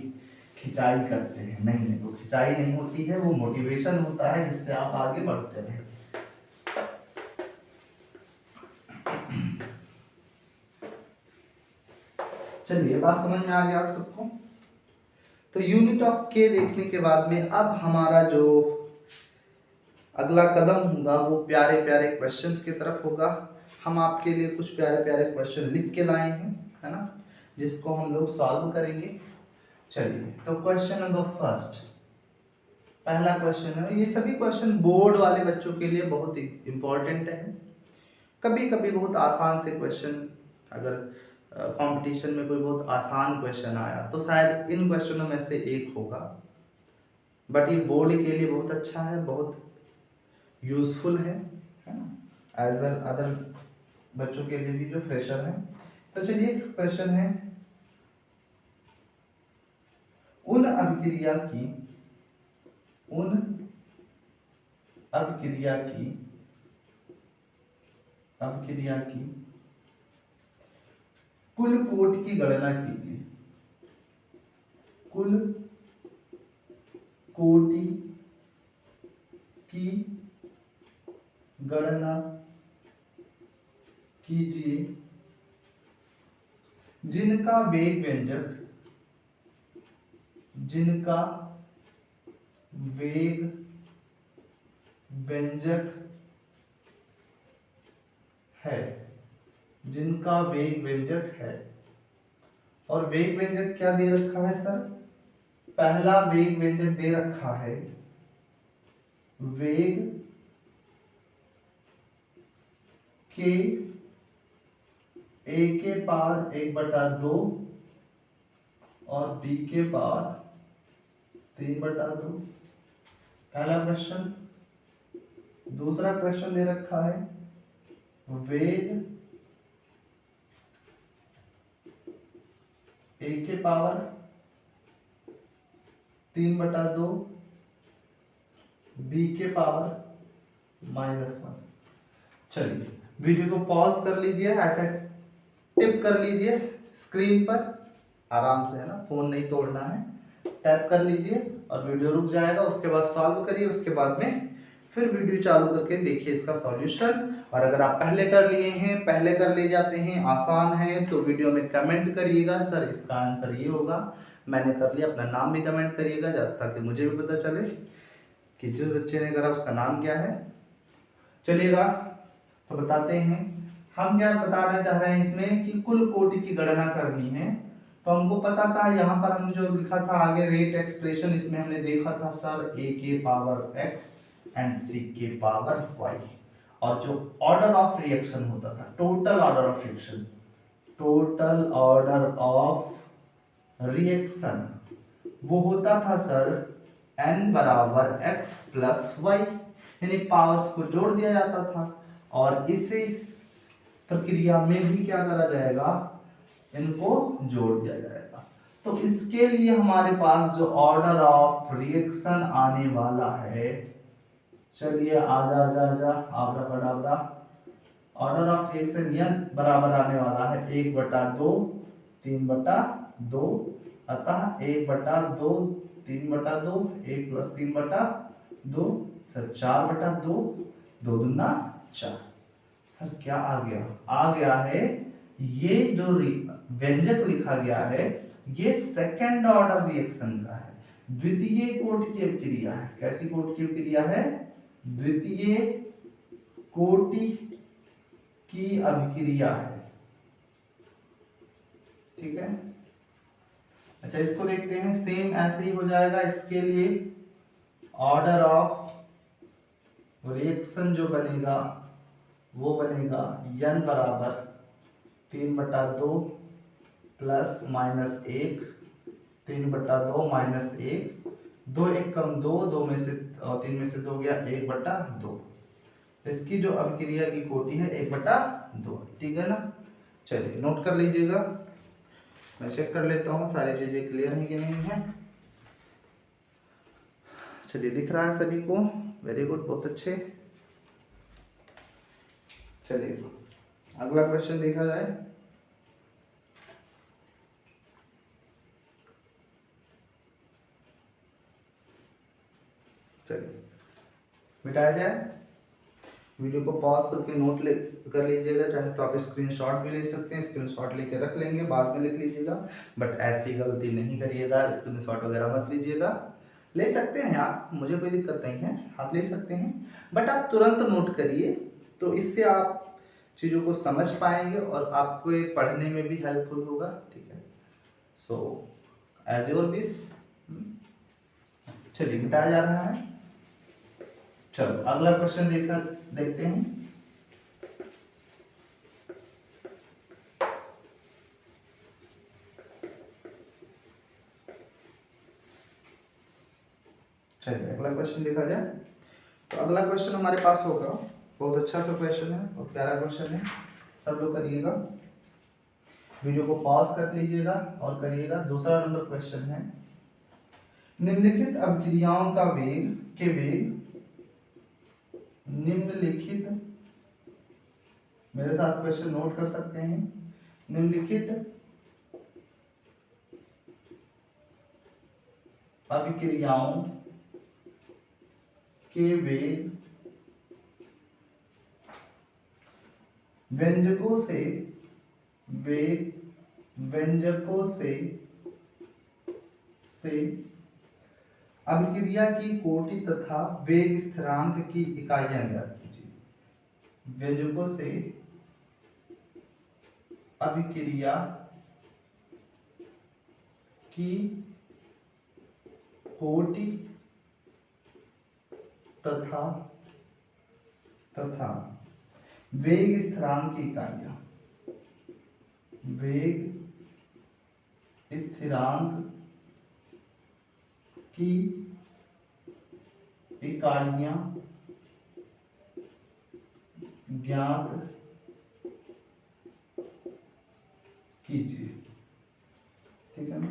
खिंचाई करते हैं। नहीं नहीं, वो खिंचाई नहीं होती है, वो मोटिवेशन होता है जिससे आप आगे बढ़ते हैं। चलिए बात समझ में आ गया आप सबको। तो यूनिट ऑफ के देखने के बाद में अब हमारा जो अगला कदम होगा वो प्यारे प्यारे क्वेश्चंस की तरफ होगा। हम आपके लिए कुछ प्यारे प्यारे क्वेश्चन लिख के लाए हैं, है ना, जिसको हम लोग सॉल्व करेंगे। चलिए तो क्वेश्चन नंबर फर्स्ट, पहला क्वेश्चन है। ये सभी क्वेश्चन बोर्ड वाले बच्चों के लिए बहुत इंपॉर्टेंट है। कभी कभी बहुत आसान से क्वेश्चन, अगर कंपटीशन में कोई बहुत आसान क्वेश्चन आया तो शायद इन क्वेश्चनों में से एक होगा, बट ये बोर्ड के लिए बहुत अच्छा है, बहुत यूजफुल है ना, एज वेल अदर बच्चों के लिए भी जो फ्रेशर हैं। तो चलिए क्वेश्चन है, उन अभिक्रिया की कुल कोट की गणना कीजिए। कुल कोटि की गणना कीजिए जिनका वेग व्यंजक है। और वेग व्यंजक क्या दे रखा है सर? पहला वेग व्यंजक दे रखा है वेग के a के पावर 1/2 और b के पावर 3/2, पहला क्वेश्चन। दूसरा क्वेश्चन दे रखा है वेग a के पावर 3/2, b के पावर -1। चलिए वीडियो को पॉज कर लीजिए, ऐसा टिप कर लीजिए स्क्रीन पर आराम से, है ना, फोन नहीं तोड़ना है। टैप कर लीजिए और वीडियो रुक जाएगा, उसके बाद सॉल्व करिए, उसके बाद में फिर वीडियो चालू करके देखिए इसका सॉल्यूशन। और अगर आप पहले कर लिए हैं, पहले कर ले जाते हैं, आसान है, तो वीडियो में कमेंट करिएगा सर इसका आंसर ये होगा, मैंने कर लिया, अपना नाम भी कमेंट करिएगा ताकि मुझे भी पता चले कि जिस बच्चे ने करा उसका नाम क्या है। चलिएगा तो बताते हैं हम क्या बताना चाह रहे हैं इसमें कि कुल कोटि की गणना करनी है। तो हमको पता था, यहाँ पर हमने जो लिखा था आगे रेट एक्सप्रेशन, इसमें हमने देखा था सर a के पावर x एंड c के पावर y, और जो ऑर्डर ऑफ रिएक्शन होता था, टोटल ऑर्डर ऑफ रिएक्शन, वो होता था सर n बराबर x प्लस y, यानी पावर्स को जोड़ दिया जाता था। और इसी प्रक्रिया में भी क्या करा जाएगा, इनको जोड़ दिया जाएगा। तो इसके लिए हमारे पास जो ऑर्डर ऑफ रिएक्शन आने वाला है, चलिए आजा आबरा ऑर्डर ऑफ रिएक्शन n बराबर आने वाला है 1/2 3/2, अतः 1/2 3/2 1 + 3/2 सर 4/2, 2 दूना 4। सर क्या आ गया? आ गया है ये जो व्यंजक लिखा गया है ये सेकंड ऑर्डर रिएक्शन का है, द्वितीय कोटि की अभिक्रिया है। कैसी कोटि की अभिक्रिया है? द्वितीय कोटि की अभिक्रिया है, ठीक है। अच्छा इसको देखते हैं, सेम ऐसे ही हो जाएगा। इसके लिए ऑर्डर ऑफ रिएक्शन जो बनेगा वो बनेगा n बराबर 3/2 प्लस -1 3/2 -1, 2 1 कम 2, 2 में से 3 में से 2 गया 1/2। इसकी जो अभिक्रिया की कोटि है 1/2, ठीक है ना। चलिए नोट कर लीजिएगा, मैं चेक कर लेता हूँ सारी चीजें क्लियर है कि नहीं है। चलिए दिख रहा है सभी को, वेरी गुड, बहुत अच्छे। चलिए अगला क्वेश्चन देखा जाए। चलिए मिटाया जाए, वीडियो को पॉज करके नोट ले कर लीजिएगा, चाहे तो आप स्क्रीनशॉट भी ले सकते हैं, स्क्रीनशॉट लेके रख लेंगे, बाद में लिख लीजिएगा, बट ऐसी गलती नहीं करिएगा, स्क्रीनशॉट वगैरह मत लीजिएगा। ले सकते हैं आप, मुझे कोई दिक्कत नहीं है, आप ले सकते हैं, बट आप तुरंत नोट करिए, तो इससे आप चीज़ों को समझ पाएंगे और आपको ये पढ़ने में भी हेल्पफुल होगा। ठीक है, सो एज योर विश। चलिए मिटाया जा रहा है। चलो अगला क्वेश्चन देखते हैं। चलिए अगला क्वेश्चन देखा जाए। तो अगला क्वेश्चन हमारे पास होगा, बहुत अच्छा सा क्वेश्चन है और प्यारा क्वेश्चन है, सब लोग करिएगा, वीडियो को पॉज कर लीजिएगा और करिएगा। दूसरा नंबर क्वेश्चन है, निम्नलिखित अभिक्रियाओं का वेग निम्नलिखित, मेरे साथ क्वेश्चन नोट कर सकते हैं, निम्नलिखित अभिक्रियाओं के वेग व्यंजकों से अभिक्रिया की कोटि तथा वेग स्थिरांक की इकाइयां ज्ञात कीजिए। व्यंजकों से अभिक्रिया की कोटि तथा वेग स्थिरांक की इकाइयां, वेग स्थिरांक की इकाइयां ज्ञात कीजिए। ठीक है ना,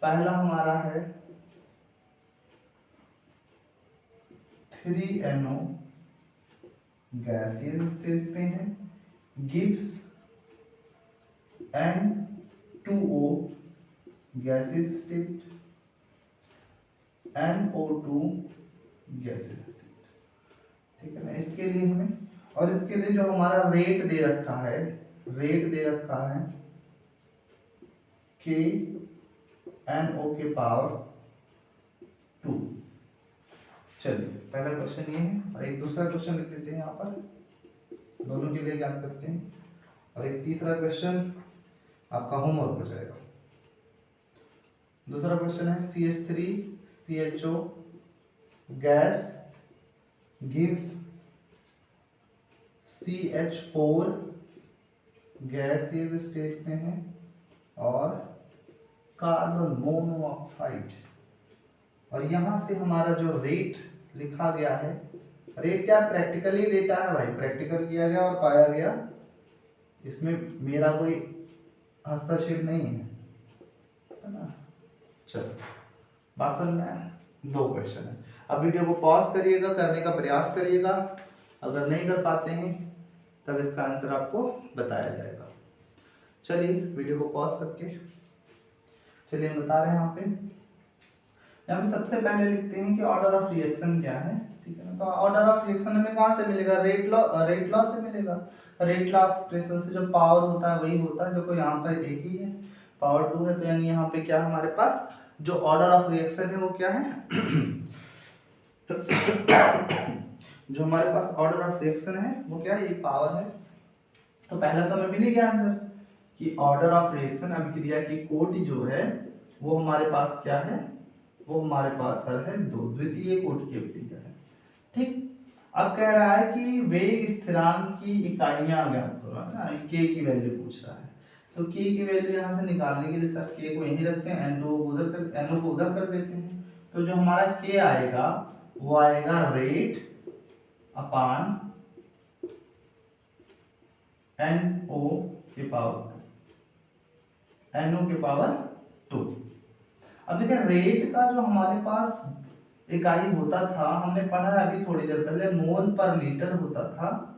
पहला हमारा है 3NO गैसियस स्टेज पे है, Gibbs and 2O gaseous state, NO2 gaseous state. ठीक है ना, इसके लिए हमें, और इसके लिए जो हमारा रेट दे रखा है, KNO के पावर 2। चलिए पहला क्वेश्चन ये है, और एक दूसरा क्वेश्चन लिख लेते हैं यहाँ पर, दोनों के लिए याद करते हैं, और एक तीसरा क्वेश्चन आपका होमवर्क हो जाएगा। दूसरा क्वेश्चन है CH3CHO gas gives CH4 gaseous state में है, और कार्बन मोनोऑक्साइड, और यहाँ से हमारा जो रेट लिखा गया है, रेट क्या प्रैक्टिकली डेटा है भाई, प्रैक्टिकल किया गया और पाया गया, इसमें मेरा कोई हस्तक्षेप नहीं है ना। चलो बात समझ में आया, 2 क्वेश्चन है। अब वीडियो को पॉज करिएगा, करने का प्रयास करिएगा, अगर नहीं कर पाते हैं तब इसका आंसर आपको बताया जाएगा। चलिए वीडियो को पॉज करके चलिए हम बता रहे हैं। यहाँ पे सबसे पहले लिखते हैं कि ऑर्डर ऑफ रिएक्शन क्या है। ठीक है ना, तो ऑर्डर ऑफ रिएक्शन हमें कहाँ से मिलेगा, रेट लॉ से मिलेगा। रेट लॉ एक्सप्रेशन से जो पावर होता है वही होता है, देखो यहाँ पर एक ही है, पावर 2 है, तो यानी यहाँ पे क्या हमारे पास जो ऑर्डर ऑफ रिएक्शन है वो क्या है जो हमारे पास ऑर्डर ऑफ रिएक्शन है वो क्या है, ये पावर है। तो पहला तो हमें मिल गया आंसर कि ऑर्डर ऑफ रिएक्शन अभिक्रिया की कोटि जो है वो हमारे पास क्या है, वो हमारे पास सर है 2, द्वितीय कोटि की अभिक्रिया है। ठीक, अब कह रहा है कि वेग स्थिरांक की इकाइयां ज्ञात करो, है ना, k की वैल्यू पूछ रहा है, तो k की वैल्यू यहाँ से निकालने के लिए सर k को यहीं रखते हैं, NO को उधर कर देते हैं, तो जो हमारा k आएगा वो आएगा रेट अपान NO के पावर 2। अब देखिए रेट का जो हमारे पास इकाई होता था, हमने पढ़ा है अभी थोड़ी देर पहले, मोल पर लीटर होता था,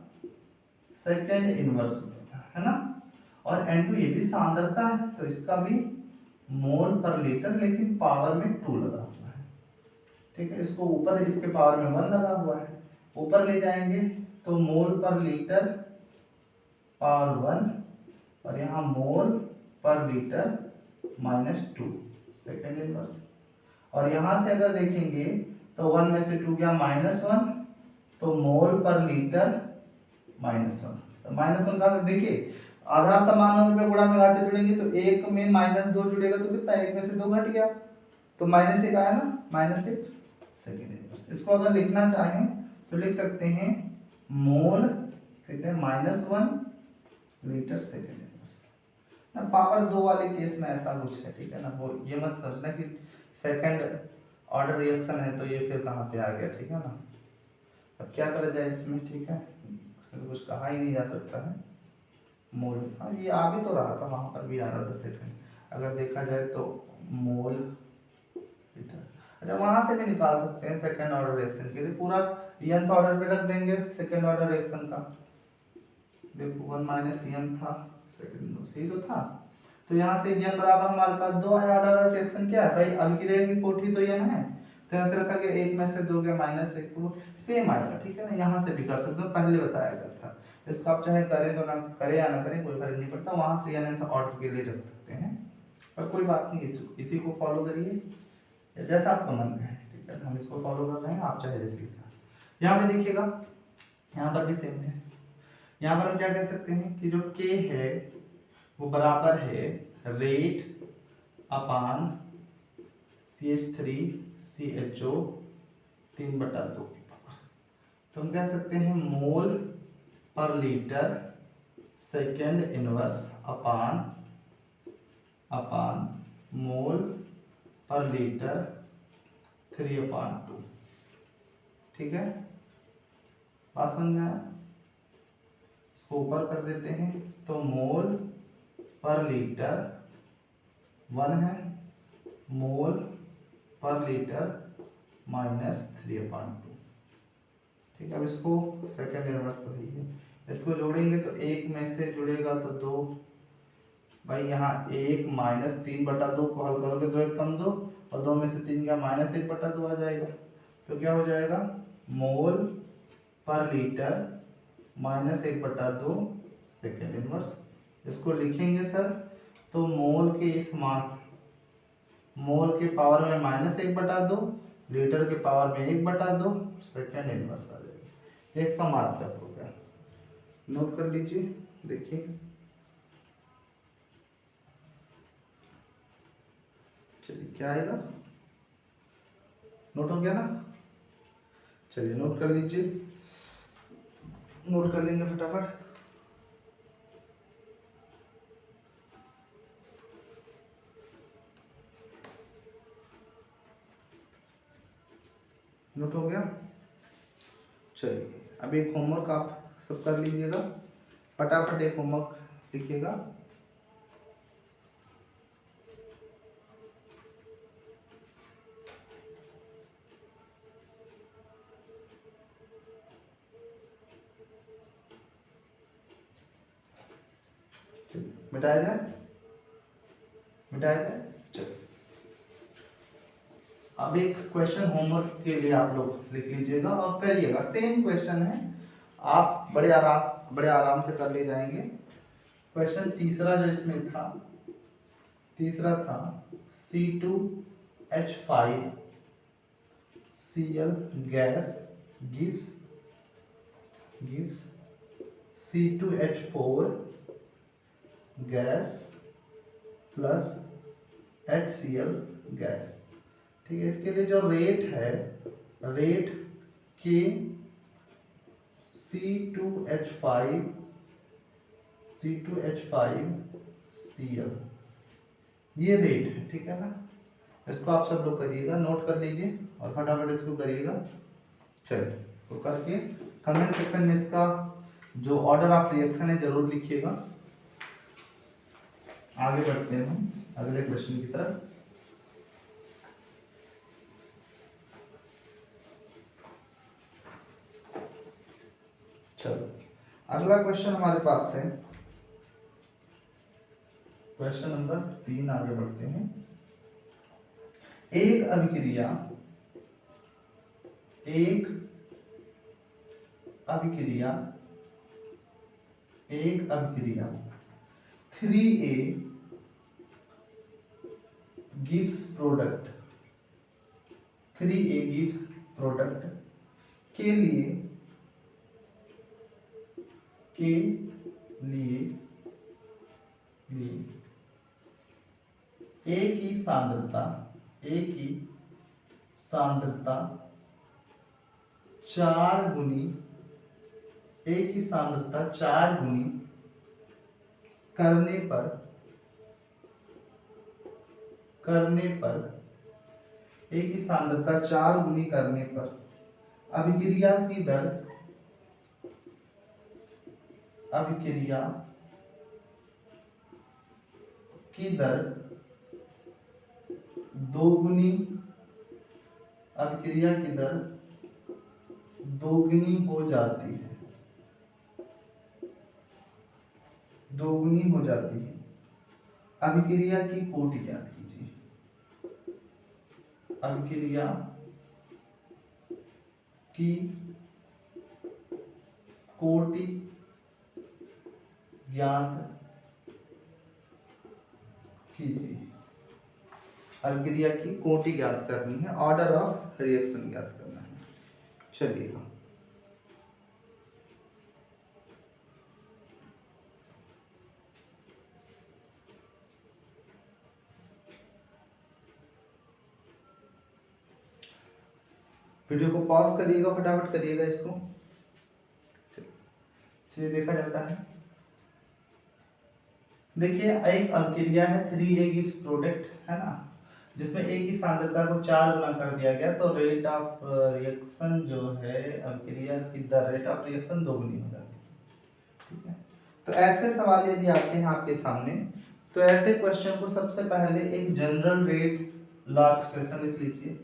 सेकेंड इनवर्स होता था, है ना। और N2 ये भी सांद्रता है, तो इसका भी मोल पर लीटर, लेकिन पावर में 2 लगा हुआ है, ठीक है। इसको ऊपर, इसके पावर में 1 लगा हुआ है, ऊपर ले जाएंगे तो मोल पर लीटर पावर 1, और यहाँ मोल पर लीटर -2 सेकेंड इनवर्स। और यहाँ से अगर देखेंगे तो 1 में से 2 गया -1, तो मोल पर लीटर -1, तो -1 का देखिए आधार समान होने पे गुणा में घाते जुड़ेंगे, तो 1 में -2 जुड़ेगा तो कितना, 1 में से 2 घट गया, तो -1 आया ना, -1 सेकेंड इनवर्स। इसको अगर लिखना चाहें तो लिख सकते हैं मोल कितने, -1 लीटर सेकेंड इनवर्स ना। पावर 2 वाले केस में ऐसा कुछ है, ठीक है ना, वो ये मत सोचना कि सेकंड ऑर्डर रिएक्शन है तो ये फिर कहाँ से आ गया, ठीक है ना। अब क्या करा जाए इसमें, ठीक है, कुछ कहा ही नहीं जा सकता है। मोल, हाँ ये आ भी तो रहा था, वहाँ पर भी आ रहा था सेकंड, अगर देखा जाए तो मोल लीटर। अच्छा वहाँ से भी निकाल सकते हैं सेकंड ऑर्डर रिएक्शन के लिए, पूरा nth ऑर्डर पे रख देंगे सेकंड ऑर्डर रिएक्शन का। देखो 1 - n था, सेकंड सही तो था, तो यहाँ से n बराबर हमारे पास 2 है, ऑर्डर रिएक्शन क्या है भाई, अभिक्रिया की कोटि तो n है, तो यहाँ से रखा गया 1 में से 2 गया -1, तो सेम आएगा, ठीक है ना। यहाँ से भी कर सकते हो, पहले बताया गया था। इसको आप चाहे करें तो ना करें या ना करें, कोई फर्क नहीं पड़ता, वहाँ से n ऑर्डर के लिए रख सकते हैं, पर कोई बात नहीं, इसी को फॉलो करिए जैसा आपका मन है, ठीक है। हम इसको फॉलो कर रहे हैं, आप चाहे जैसे। यहाँ पे देखिएगा, यहाँ पर भी सेम है। यहाँ पर हम क्या कह सकते हैं कि जो k है वो बराबर है रेट अपान CH3CHO 3/2, तो हम कह सकते हैं मोल पर लीटर सेकेंड इनवर्स अपान मोल पर लीटर 3/2, ठीक है। बात समझ में आया, इसको ऊपर कर देते हैं, तो मोल पर लीटर 1 है, मोल पर लीटर -3/2, ठीक है। अब इसको सेकेंड इनवर्स तो है, इसको जोड़ेंगे तो 1 में से जुड़ेगा तो 2, भाई यहाँ 1 -3/2 को हल करोगे 2 1 कम 2, और 2 में से 3 का -1/2 आ जाएगा, तो क्या हो जाएगा मोल पर लीटर -1/2 सेकेंड इनवर्स। इसको लिखेंगे सर तो मोल के इस मान, मोल के पावर में -1/2, लीटर के पावर में 1/2 सेकेंड इनवर्स आ जाएगा, ये इसका मात्रक हो गया। नोट कर लीजिए, देखिए चलिए क्या आएगा, नोट हो गया ना, चलिए नोट कर लीजिए, नोट कर लेंगे फटाफट। नोट हो गया, चलिए अब एक होमवर्क आप सब कर लीजिएगा, फटाफट एक होमवर्क लिखिएगा। मिटाया जाए, मिटाया जाए, चलिए अब एक क्वेश्चन होमवर्क के लिए आप लोग लिख लीजिएगा और करिएगा, सेम क्वेश्चन है, आप बड़े आराम से कर ले जाएंगे। क्वेश्चन तीसरा जो इसमें था, तीसरा था C2H5Cl gas gives C2H4 gas plus HCl gas, ठीक है। इसके लिए जो रेट है, रेट के C2H5Cl, ये रेट है, ठीक है ना। इसको आप सब लोग करिएगा, नोट कर लीजिए और फटाफट इसको करिएगा। चलिए तो करके कमेंट सेक्शन में इसका जो ऑर्डर ऑफ रिएक्शन है जरूर लिखिएगा। आगे बढ़ते हैं हम अगले क्वेश्चन की तरफ। चलो अगला क्वेश्चन हमारे पास है क्वेश्चन नंबर 3, आगे बढ़ते हैं। एक अभिक्रिया एक अभिक्रिया 3A gives product 3A gives product के लिए A की सांद्रता 4 गुनी A की सांद्रता 4 गुनी करने पर A की सांद्रता 4 गुनी करने पर अभिक्रिया की दर 2 गुनी अभिक्रिया की दर 2 गुनी हो जाती है। अभिक्रिया की कोटि ज्ञात कीजिए। अभिक्रिया की कोटि ज्ञात कीजिए। अभिक्रिया की कोटि ज्ञात करनी है, ऑर्डर ऑफ रिएक्शन ज्ञात करना है। चलिए वीडियो को पॉज करिएगा, फटाफट करिएगा इसको। चलिए देखा जाता है। देखिए एक अभिक्रिया है 3A गिव्स प्रोडक्ट है ना, जिसमें A की सांद्रता को 4 गुना कर दिया गया, तो रेट ऑफ रिएक्शन जो है अभिक्रिया की दर रेट ऑफ रिएक्शन 2 गुनी हो जाती है। ठीक है, तो ऐसे सवाल यदि आते हैं आपके सामने, तो ऐसे क्वेश्चन को सबसे पहले एक जनरल रेट लॉ एक्सप्रेशन लिख लीजिए।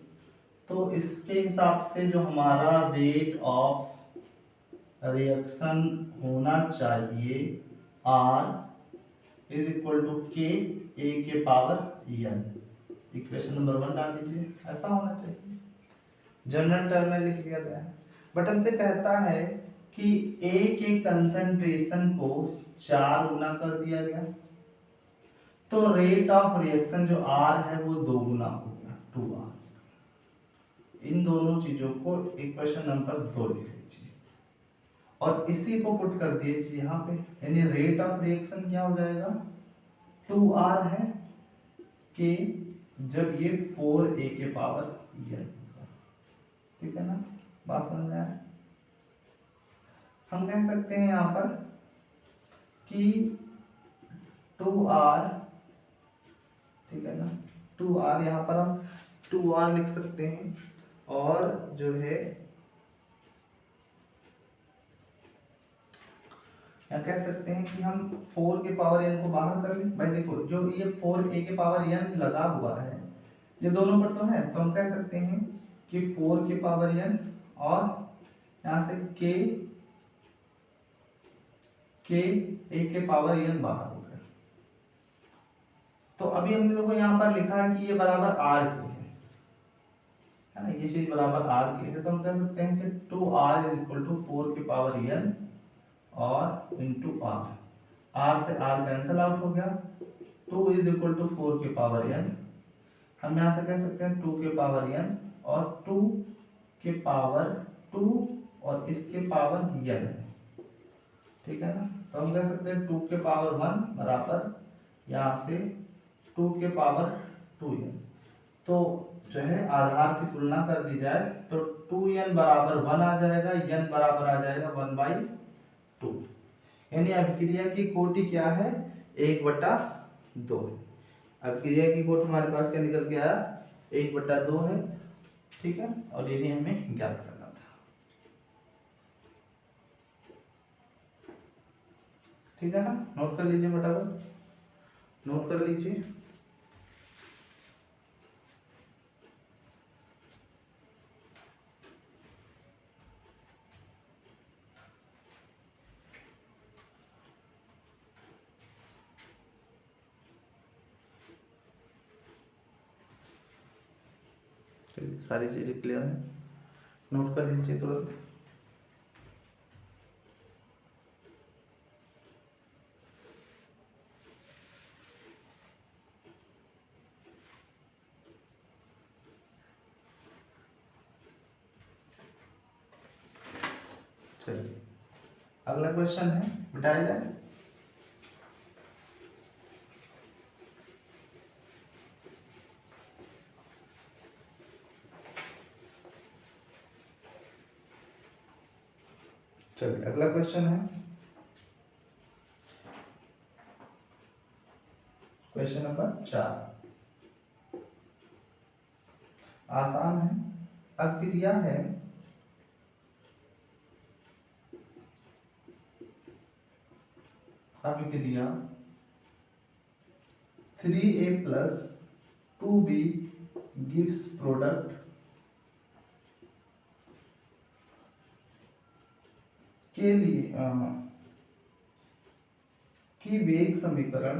तो इसके हिसाब से जो हमारा रेट ऑफ रिएक्शन होना चाहिए R इज इक्वल टू के A के पावर n। इक्वेशन नंबर 1 डाल दीजिए, ऐसा होना चाहिए। जनरल टर्म में लिख दिया गया है। बट हमसे कहता है कि A के कंसंट्रेशन को 4 गुना कर दिया गया, तो रेट ऑफ रिएक्शन जो R है वो 2 गुना हो गया 2R। इन दोनों चीजों को इक्वेशन नंबर 2 लिख लीजिए और इसी को पुट कर दीजिए यहाँ पे, यानी रेट ऑफ रिएक्शन क्या हो जाएगा 2R है के जब ये 4A के पावर n। ठीक है ना, बात समझ में आया। हम कह सकते हैं यहाँ पर कि 2R, ठीक है ना, 2R यहाँ पर हम 2R लिख सकते हैं, और जो है या कह सकते हैं कि हम 4 के पावर n को बाहर कर लें। भाई देखो जो ये 4A के पावर n लगा हुआ है ये दोनों पर तो है, तो हम कह सकते हैं कि 4 के पावर n और यहाँ से k A के पावर n बाहर हो गया। तो अभी हमने देखो यहाँ पर लिखा है कि ये बराबर R के है ना, ये चीज बराबर R के है, तो हम कह सकते हैं कि 2R इज इक्वल टू 4 के पावर n और इंटू R से R कैंसिल आउट हो गया। 2 इज इक्वल टू 4 के पावर n, हम यहाँ से कह सकते हैं 2 के पावर n और 2 के पावर 2 और इसके पावर n। ठीक है ना, तो हम कह सकते हैं 2 के पावर 1 बराबर यहाँ से 2 के पावर 2n। तो जो है आधार की तुलना कर दी जाए तो 2n बराबर 1 आ जाएगा, n बराबर आ जाएगा 1/2। यानी अभिक्रिया की कोटि क्या है 1/2। अभिक्रिया की कोटि हमारे पास क्या निकल के आया 1/2 है। ठीक है, और यही हमें ज्ञात करना था। ठीक है ना, नोट कर लीजिए, फटाफट नोट कर लीजिए। चलिए सारी चीज़ें क्लियर है, नोट कर लीजिए तुरंत। चलिए अगला क्वेश्चन है, मिटाया जाए। चलिए अगला क्वेश्चन है, क्वेश्चन नंबर 4। आसान है। अब क्रिया है अभिक्रिया 3a plus 2b gives product के लिए की वेग समीकरण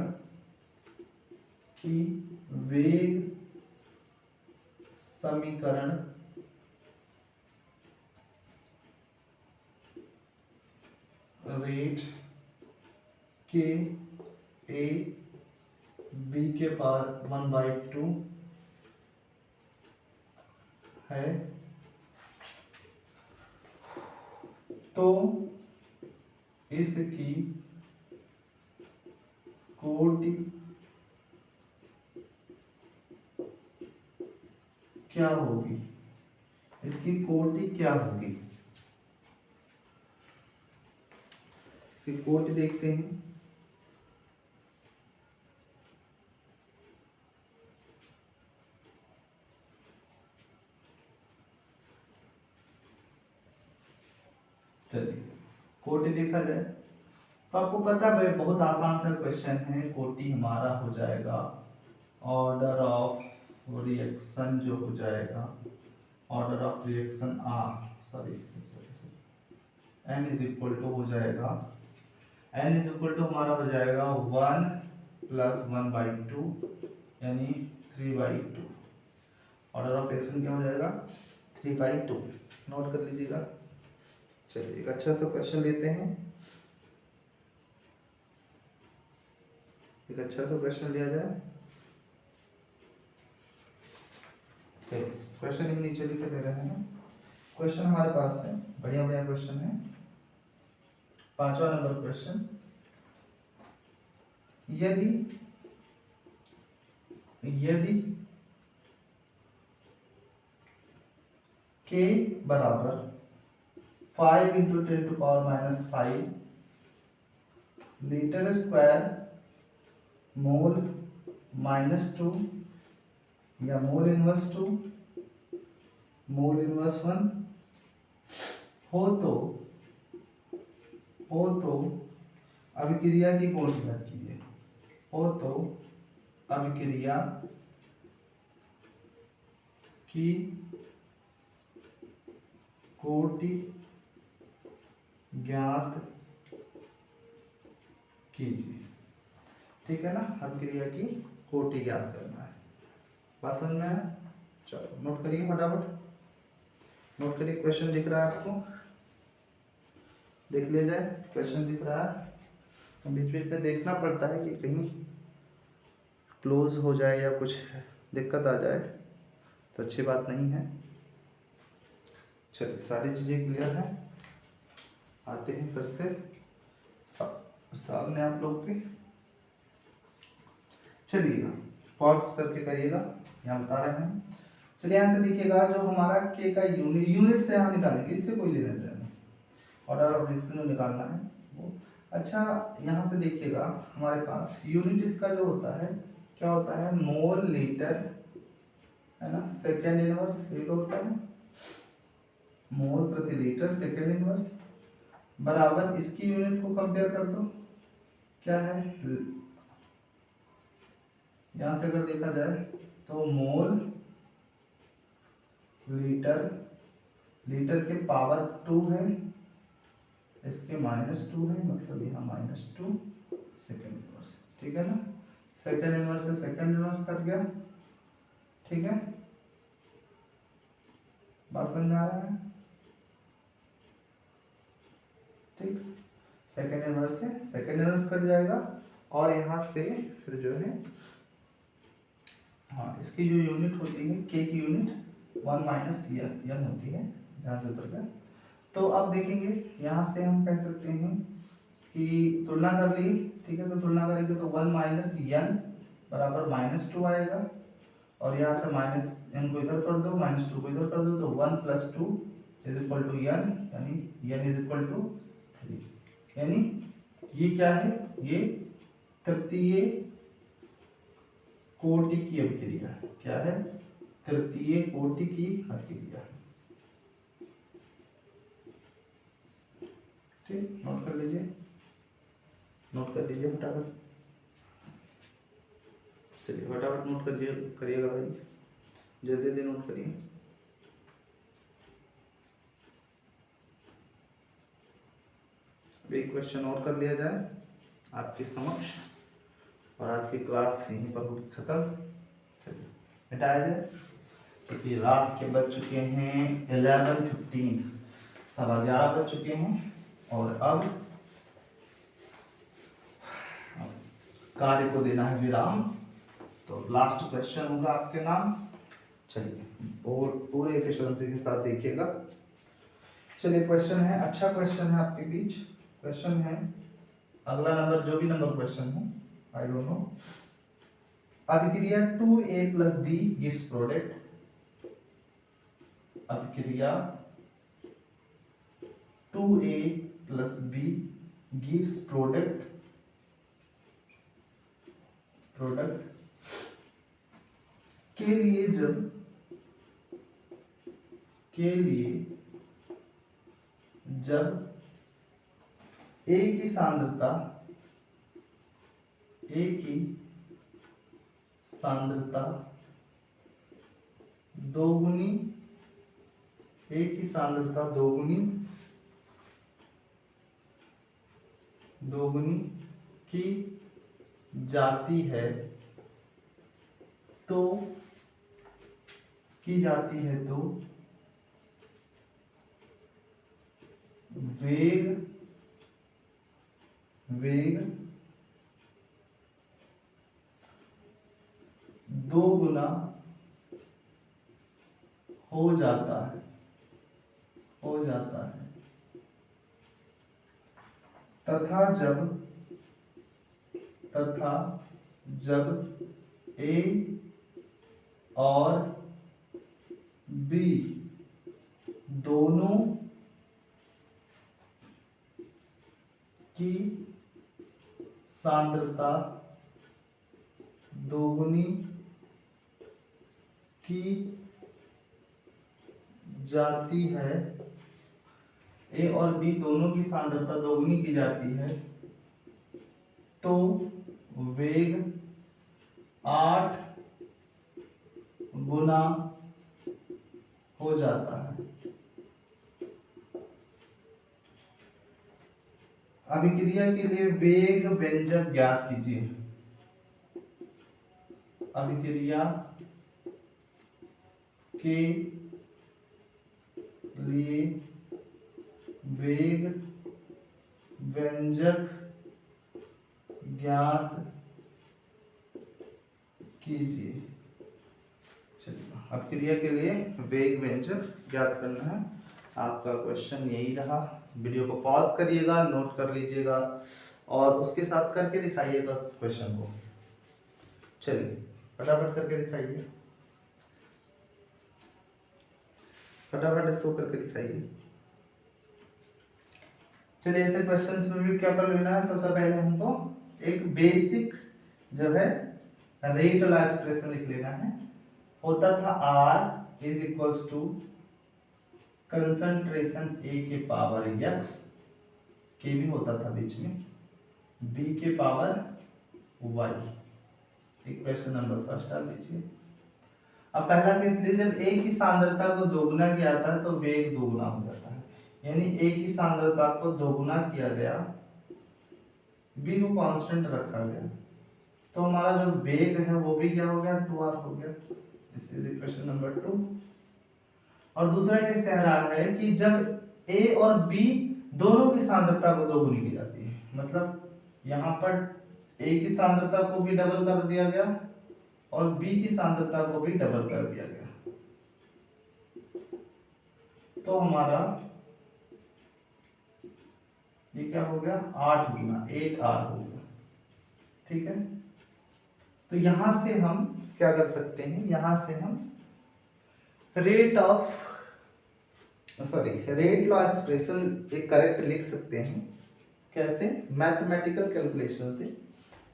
रेट के a b के पावर 1/2 है, तो इसकी कोटि क्या होगी? इसकी कोटि क्या होगी? इसकी कोटि देखते हैं। चलिए कोटि देखा जाए तो आपको पता है बहुत आसान सा क्वेश्चन है। कोटि हमारा हो जाएगा ऑर्डर ऑफ रिएक्शन, जो हो जाएगा order of reaction n is equal to हो जाएगा, n इज इक्वल टू हमारा हो जाएगा 1 प्लस 1/2 यानी 3/2। ऑर्डर ऑफ रिएक्शन क्या हो जाएगा? 3/2। नोट कर लीजिएगा। चलिए एक अच्छा सा क्वेश्चन लेते हैं, एक अच्छा सा क्वेश्चन लिया जाए। क्वेश्चन एक नीचे लिखे दे रहे हैं। क्वेश्चन हमारे पास है, बढ़िया बढ़िया क्वेश्चन है। 5वां नंबर क्वेश्चन, यदि k बराबर 5 इंटू 10⁻⁵ लीटर स्क्वायर मोल -2 या मोल इनवर्स 2 मोल इनवर्स 1 हो तो अभिक्रिया की कोटि ज्ञात कीजिए। हो तो अभिक्रिया की कोटि ज्ञात कीजिए। ठीक है ना, अभिक्रिया की कोटि ज्ञात करना है। बात समझ में आया? चलो नोट करिए फटाफट, नोट करिए। क्वेश्चन दिख रहा है आपको? देख लिया जाए, क्वेश्चन दिख रहा है। बीच बीच में देखना पड़ता है कि कहीं क्लोज हो जाए या कुछ दिक्कत आ जाए तो अच्छी बात नहीं है। चलिए सारी चीज़ें क्लियर है। आते हैं फिर से सामने आप लोग के। चलिएगा पॉज करके करिएगा, यहाँ बता रहे हैं। चलिए यहाँ से देखिएगा, जो हमारा के का यूनिट से यहाँ निकालेंगे, इससे कोई लेना देना नहीं, ऑर्डर ऑफ रिएक्शन में निकालना है वो। अच्छा यहाँ से देखिएगा, हमारे पास यूनिट इसका जो होता है क्या होता है? मोल लीटर, है ना, सेकेंड इनवर्स, ये तो होता है मोल प्रति लीटर सेकेंड इनवर्स, बराबर इसकी यूनिट को कंपेयर कर दो, क्या है? यहाँ से अगर देखा जाए तो मोल लीटर, लीटर के पावर 2 है, इसके -2 है, मतलब यहाँ -2 सेकेंड इनवर्स। ठीक है ना, सेकेंड इनवर्स से सेकेंड इनवर्स कट गया। ठीक है, बात समझ में आ रहा है? ठीक, सेकेंड इनवर्स से सेकेंड इनवर्स कट जाएगा और यहाँ से फिर जो है हाँ इसकी जो यूनिट होती है के की यूनिट 1 माइनस यन होती है ध्यान से उतर कर। तो अब देखेंगे यहाँ से हम कह सकते हैं कि तुलना कर ली, ठीक है, तो तुलना करेंगे तो 1 माइनस यन बराबर -2 आएगा और यहाँ से माइनस एन को इधर कर दो, -2 को इधर कर दो, तो 1 + 2 इज इक्वल टू यन, यानी यन इज इक्वल टू 3। यानी ये क्या है, ये तृतीय कोटि की अभिक्रिया। क्या है? तृतीय कोटि की अभिक्रिया। ठीक, नोट कर लीजिए, नोट कर लीजिए फटाफट। चलिए फटाफट नोट करिएगा भाई, जल्दी जल्दी नोट करिए। एक क्वेश्चन और कर लिया जाए आपके समक्ष और आज की क्लास यहीं पर होगी खत्म। चलिए मिटाया जाए क्योंकि रात के बज चुके हैं 11:15, 11:15 बज चुके हैं और अब कार्य को देना है विराम। तो लास्ट क्वेश्चन होगा आपके नाम। चलिए और पूरे एफिशिएंसी के साथ देखिएगा। चलिए क्वेश्चन है, अच्छा क्वेश्चन है आपके बीच। क्वेश्चन है अगला नंबर, जो भी नंबर क्वेश्चन है आई डोंट नो। अभिक्रिया 2a + b गिव्स प्रोडक्ट। अभिक्रिया 2a + b गिव्स प्रोडक्ट के लिए जब A की सांद्रता दोगुनी की जाती है तो वेग दोगुना हो जाता है तथा जब A और B दोनों की सांद्रता दोगुनी की जाती है, A और B दोनों की सांद्रता दोगुनी की जाती है तो वेग 8 गुना हो जाता है। अभिक्रिया के लिए वेग व्यंजक ज्ञात कीजिए। अभिक्रिया के लिए वेग व्यंजक ज्ञात कीजिए। चलिए अभिक्रिया के लिए वेग व्यंजक ज्ञात करना है। आपका क्वेश्चन यही रहा। वीडियो को पॉज करिएगा, नोट कर लीजिएगा और उसके साथ करके दिखाइएगा क्वेश्चन को। चलिए फटाफट करके दिखाइए, फटाफट इसको करके दिखाइए। चलिए ऐसे क्वेश्चंस में भी क्या कर लेना है, सबसे पहले हमको एक बेसिक जो है रेट वाला एक्सप्रेशन लिख लेना है। होता था R is equals to concentration A के पावर x, के भी होता था बीच में, B के power y। Equation number first डाल दीजिए। अब पहला केस लिए जब A की सांद्रता को दोगुना किया जाता है तो वेग दोगुना हो जाता है। यानी A की सांद्रता को दोगुना किया गया, B को कांस्टेंट रखा गया, तो हमारा जो वेग है वो भी क्या हो गया, 2r हो गया। This is equation number 2। और दूसरा केस कह रहा है कि जब ए और बी दोनों की सांद्रता को दोगुनी की जाती है, मतलब यहाँ पर ए की सांद्रता को भी डबल कर दिया गया और बी की सांद्रता को भी डबल कर दिया गया, तो हमारा ये क्या हो गया 8 गुना 8R हो गया। ठीक है, तो यहां से हम क्या कर सकते हैं, यहां से हम रेट लॉ एक्सप्रेशन एक करेक्ट लिख सकते हैं। कैसे? मैथमेटिकल कैलकुलेशन से।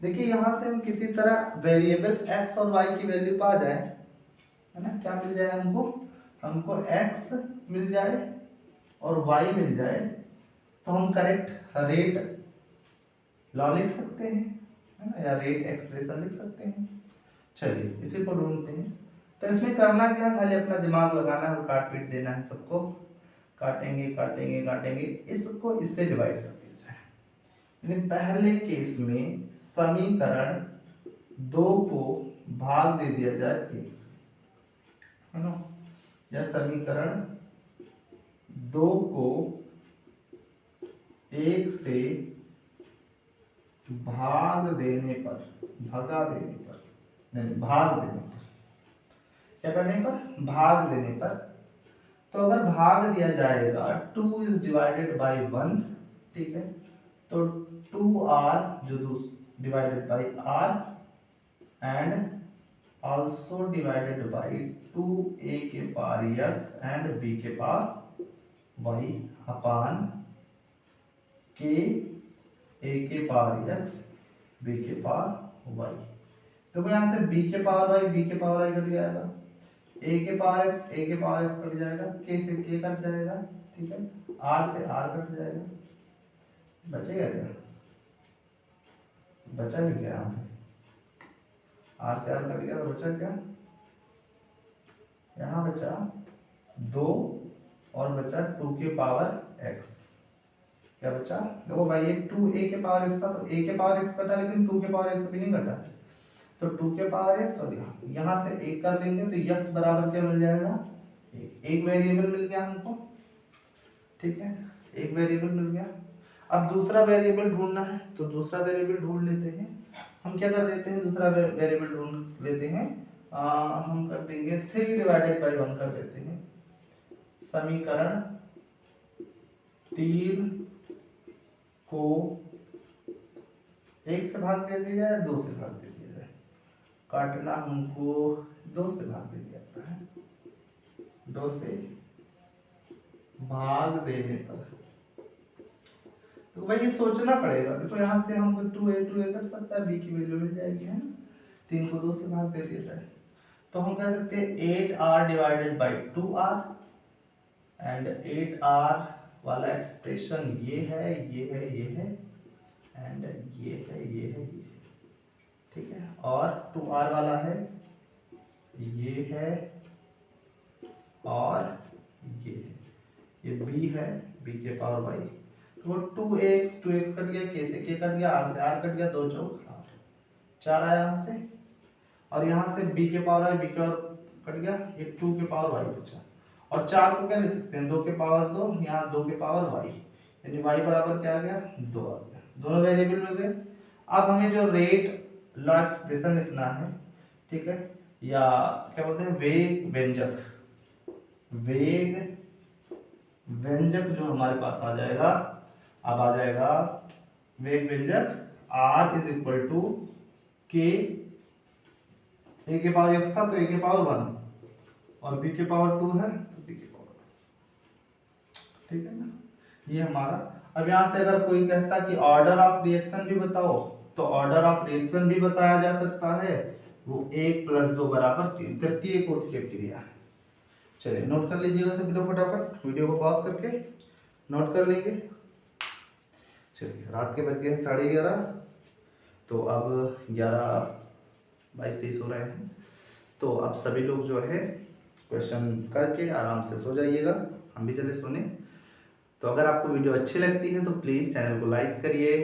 देखिए यहां से हम किसी तरह वेरिएबल x और y की वैल्यू पा जाए, है ना, क्या मिल जाए हमको x मिल जाए और y मिल जाए, तो हम करेक्ट रेट लॉ लिख सकते हैं, है ना, या रेट एक्सप्रेशन लिख सकते हैं। चलिए इसी को ढूंढते हैं। तो इसमें करना क्या है, खाली अपना दिमाग लगाना है और काट पीट देना है सबको, काटेंगे काटेंगे काटेंगे, इसको इससे डिवाइड कर दिया जाए। पहले केस में समीकरण 2 को भाग दे दिया जाए 1 से, है ना, या समीकरण 2 को 1 से भाग देने पर, भगा देने पर, नहीं भाग देने पर, क्या करने पर, भाग देने पर। तो अगर भाग दिया जाएगा 2 इज डिवाइडेड बाई 1, ठीक है, तो 2r जो divided by r and also divided by 2a के पावर x एंड b के power y upon k a के पावर x b के पावर y। तो यहाँ से b के पावर y b के पावर y कट जाएगा, a के पावर x a के पावर x कट जाएगा, k से k कट जाएगा, ठीक है, r से r कट जाएगा, बचेगा क्या, बचा ही क्या, r से r कट गया तो बचा क्या, यहाँ बचा 2 और बचा 2 के पावर x, क्या बचा, देखो भाई ये 2a के पावर x था तो a के पावर x कटा, लेकिन 2 के पावर x भी नहीं कटा, तो 2 के पावर x और यहाँ से 1 कर लेंगे तो x बराबर क्या मिल जाएगा, एक वेरिएबल मिल गया हमको, ठीक है, एक वेरिएबल मिल गया। अब दूसरा वेरिएबल ढूंढना है, तो दूसरा वेरिएबल ढूंढ लेते हैं। हम क्या कर देते हैं, दूसरा वेरिएबल ढूंढ लेते हैं, हम कर देंगे 3 डिवाइडेड बाई 1 कर देते हैं। समीकरण 3 को 1 से भाग दे दिया जाए, 2 से भाग दे दिया जाए, काटना हमको 2 से भाग दे दिया जाता है, 2 से भाग देने पर, तो भाई ये सोचना पड़ेगा। देखो यहाँ से हमको 2a कर सकता है, b की वैल्यू मिल जाएगी, है ना, 3 को 2 से भाग दे दिया जाए, तो हम कह सकते हैं 8r divided by 2r and 8r वाला एक्सप्रेशन ये है, ये है, ये है एंड ये है, ये है, ये है, ठीक है, और 2r वाला है, ये है और ये है, ये b है, b के पावर y, तो 2x कट गया, k से k कट गया, r से r कट गया, 2 चौक 4 आया यहाँ से, और यहाँ से b के पावर है, b के पावर कट गया, ये 2 के पावर y बचा, और 4 को क्या लिख सकते हैं, 2 के पावर 2, यहाँ 2 के पावर y, यानी y बराबर क्या आ गया, 2 आ गया, दोनों वेरिएबल मिल गए। अब हमें जो रेट लॉ एक्सप्रेशन लिखना है, ठीक है, या क्या बोलते हैं वेग व्यंजक जो हमारे पास आ जाएगा, अब आ जाएगा वेग व्यंजक r is equal to k, a के पावर x था तो a के पावर 1 और b के पावर 2 है तो b के पावर 2, ठीक है ना, ये हमारा। अब यहाँ से अगर कोई कहता कि ऑर्डर ऑफ रिएक्शन भी बताओ, तो ऑर्डर ऑफ रिएक्शन भी बताया जा सकता है, वो 1 + 2 बराबर 3, तृतीय कोटि की क्रिया है। चलिए नोट कर लीजिएगा सब लोग फटाफट, वीडियो को पॉज करके नोट कर लेंगे। चलिए रात के बज गए 11:30, तो अब 11:22-23 हो रहे हैं, तो अब सभी लोग जो है क्वेश्चन करके आराम से सो जाइएगा, हम भी चले सोने। तो अगर आपको वीडियो अच्छी लगती है तो प्लीज़ चैनल को लाइक करिए,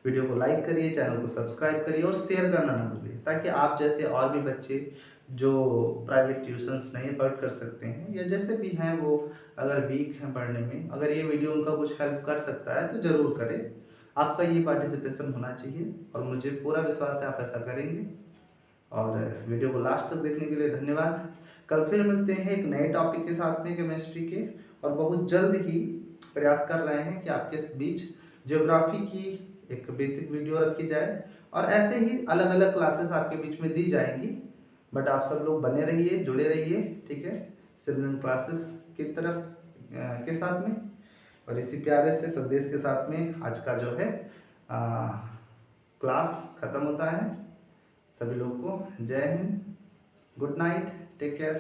वीडियो को लाइक करिए, चैनल को सब्सक्राइब करिए और शेयर करना ना भूलिए, ताकि आप जैसे और भी बच्चे जो प्राइवेट ट्यूशन्स नहीं अफोर्ड कर सकते हैं या जैसे भी हैं वो अगर वीक हैं पढ़ने में, अगर ये वीडियो उनका कुछ हेल्प कर सकता है तो ज़रूर करें। आपका ये पार्टिसिपेशन होना चाहिए और मुझे पूरा विश्वास है आप ऐसा करेंगे। और वीडियो को लास्ट तक देखने के लिए धन्यवाद। कल फिर मिलते हैं एक नए टॉपिक के साथ में केमिस्ट्री के, और बहुत जल्द ही प्रयास कर रहे हैं कि आपके बीच ज्योग्राफी की एक बेसिक वीडियो रखी जाए और ऐसे ही अलग अलग क्लासेस आपके बीच में दी जाएंगी। बट आप सब लोग बने रहिए, जुड़े रहिए, ठीक है, सिमरन क्लासेस की तरफ के साथ में। और इसी प्यारे से संदेश के साथ में आज का जो है क्लास ख़त्म होता है। सभी लोगों को जय Hind, good night, take care.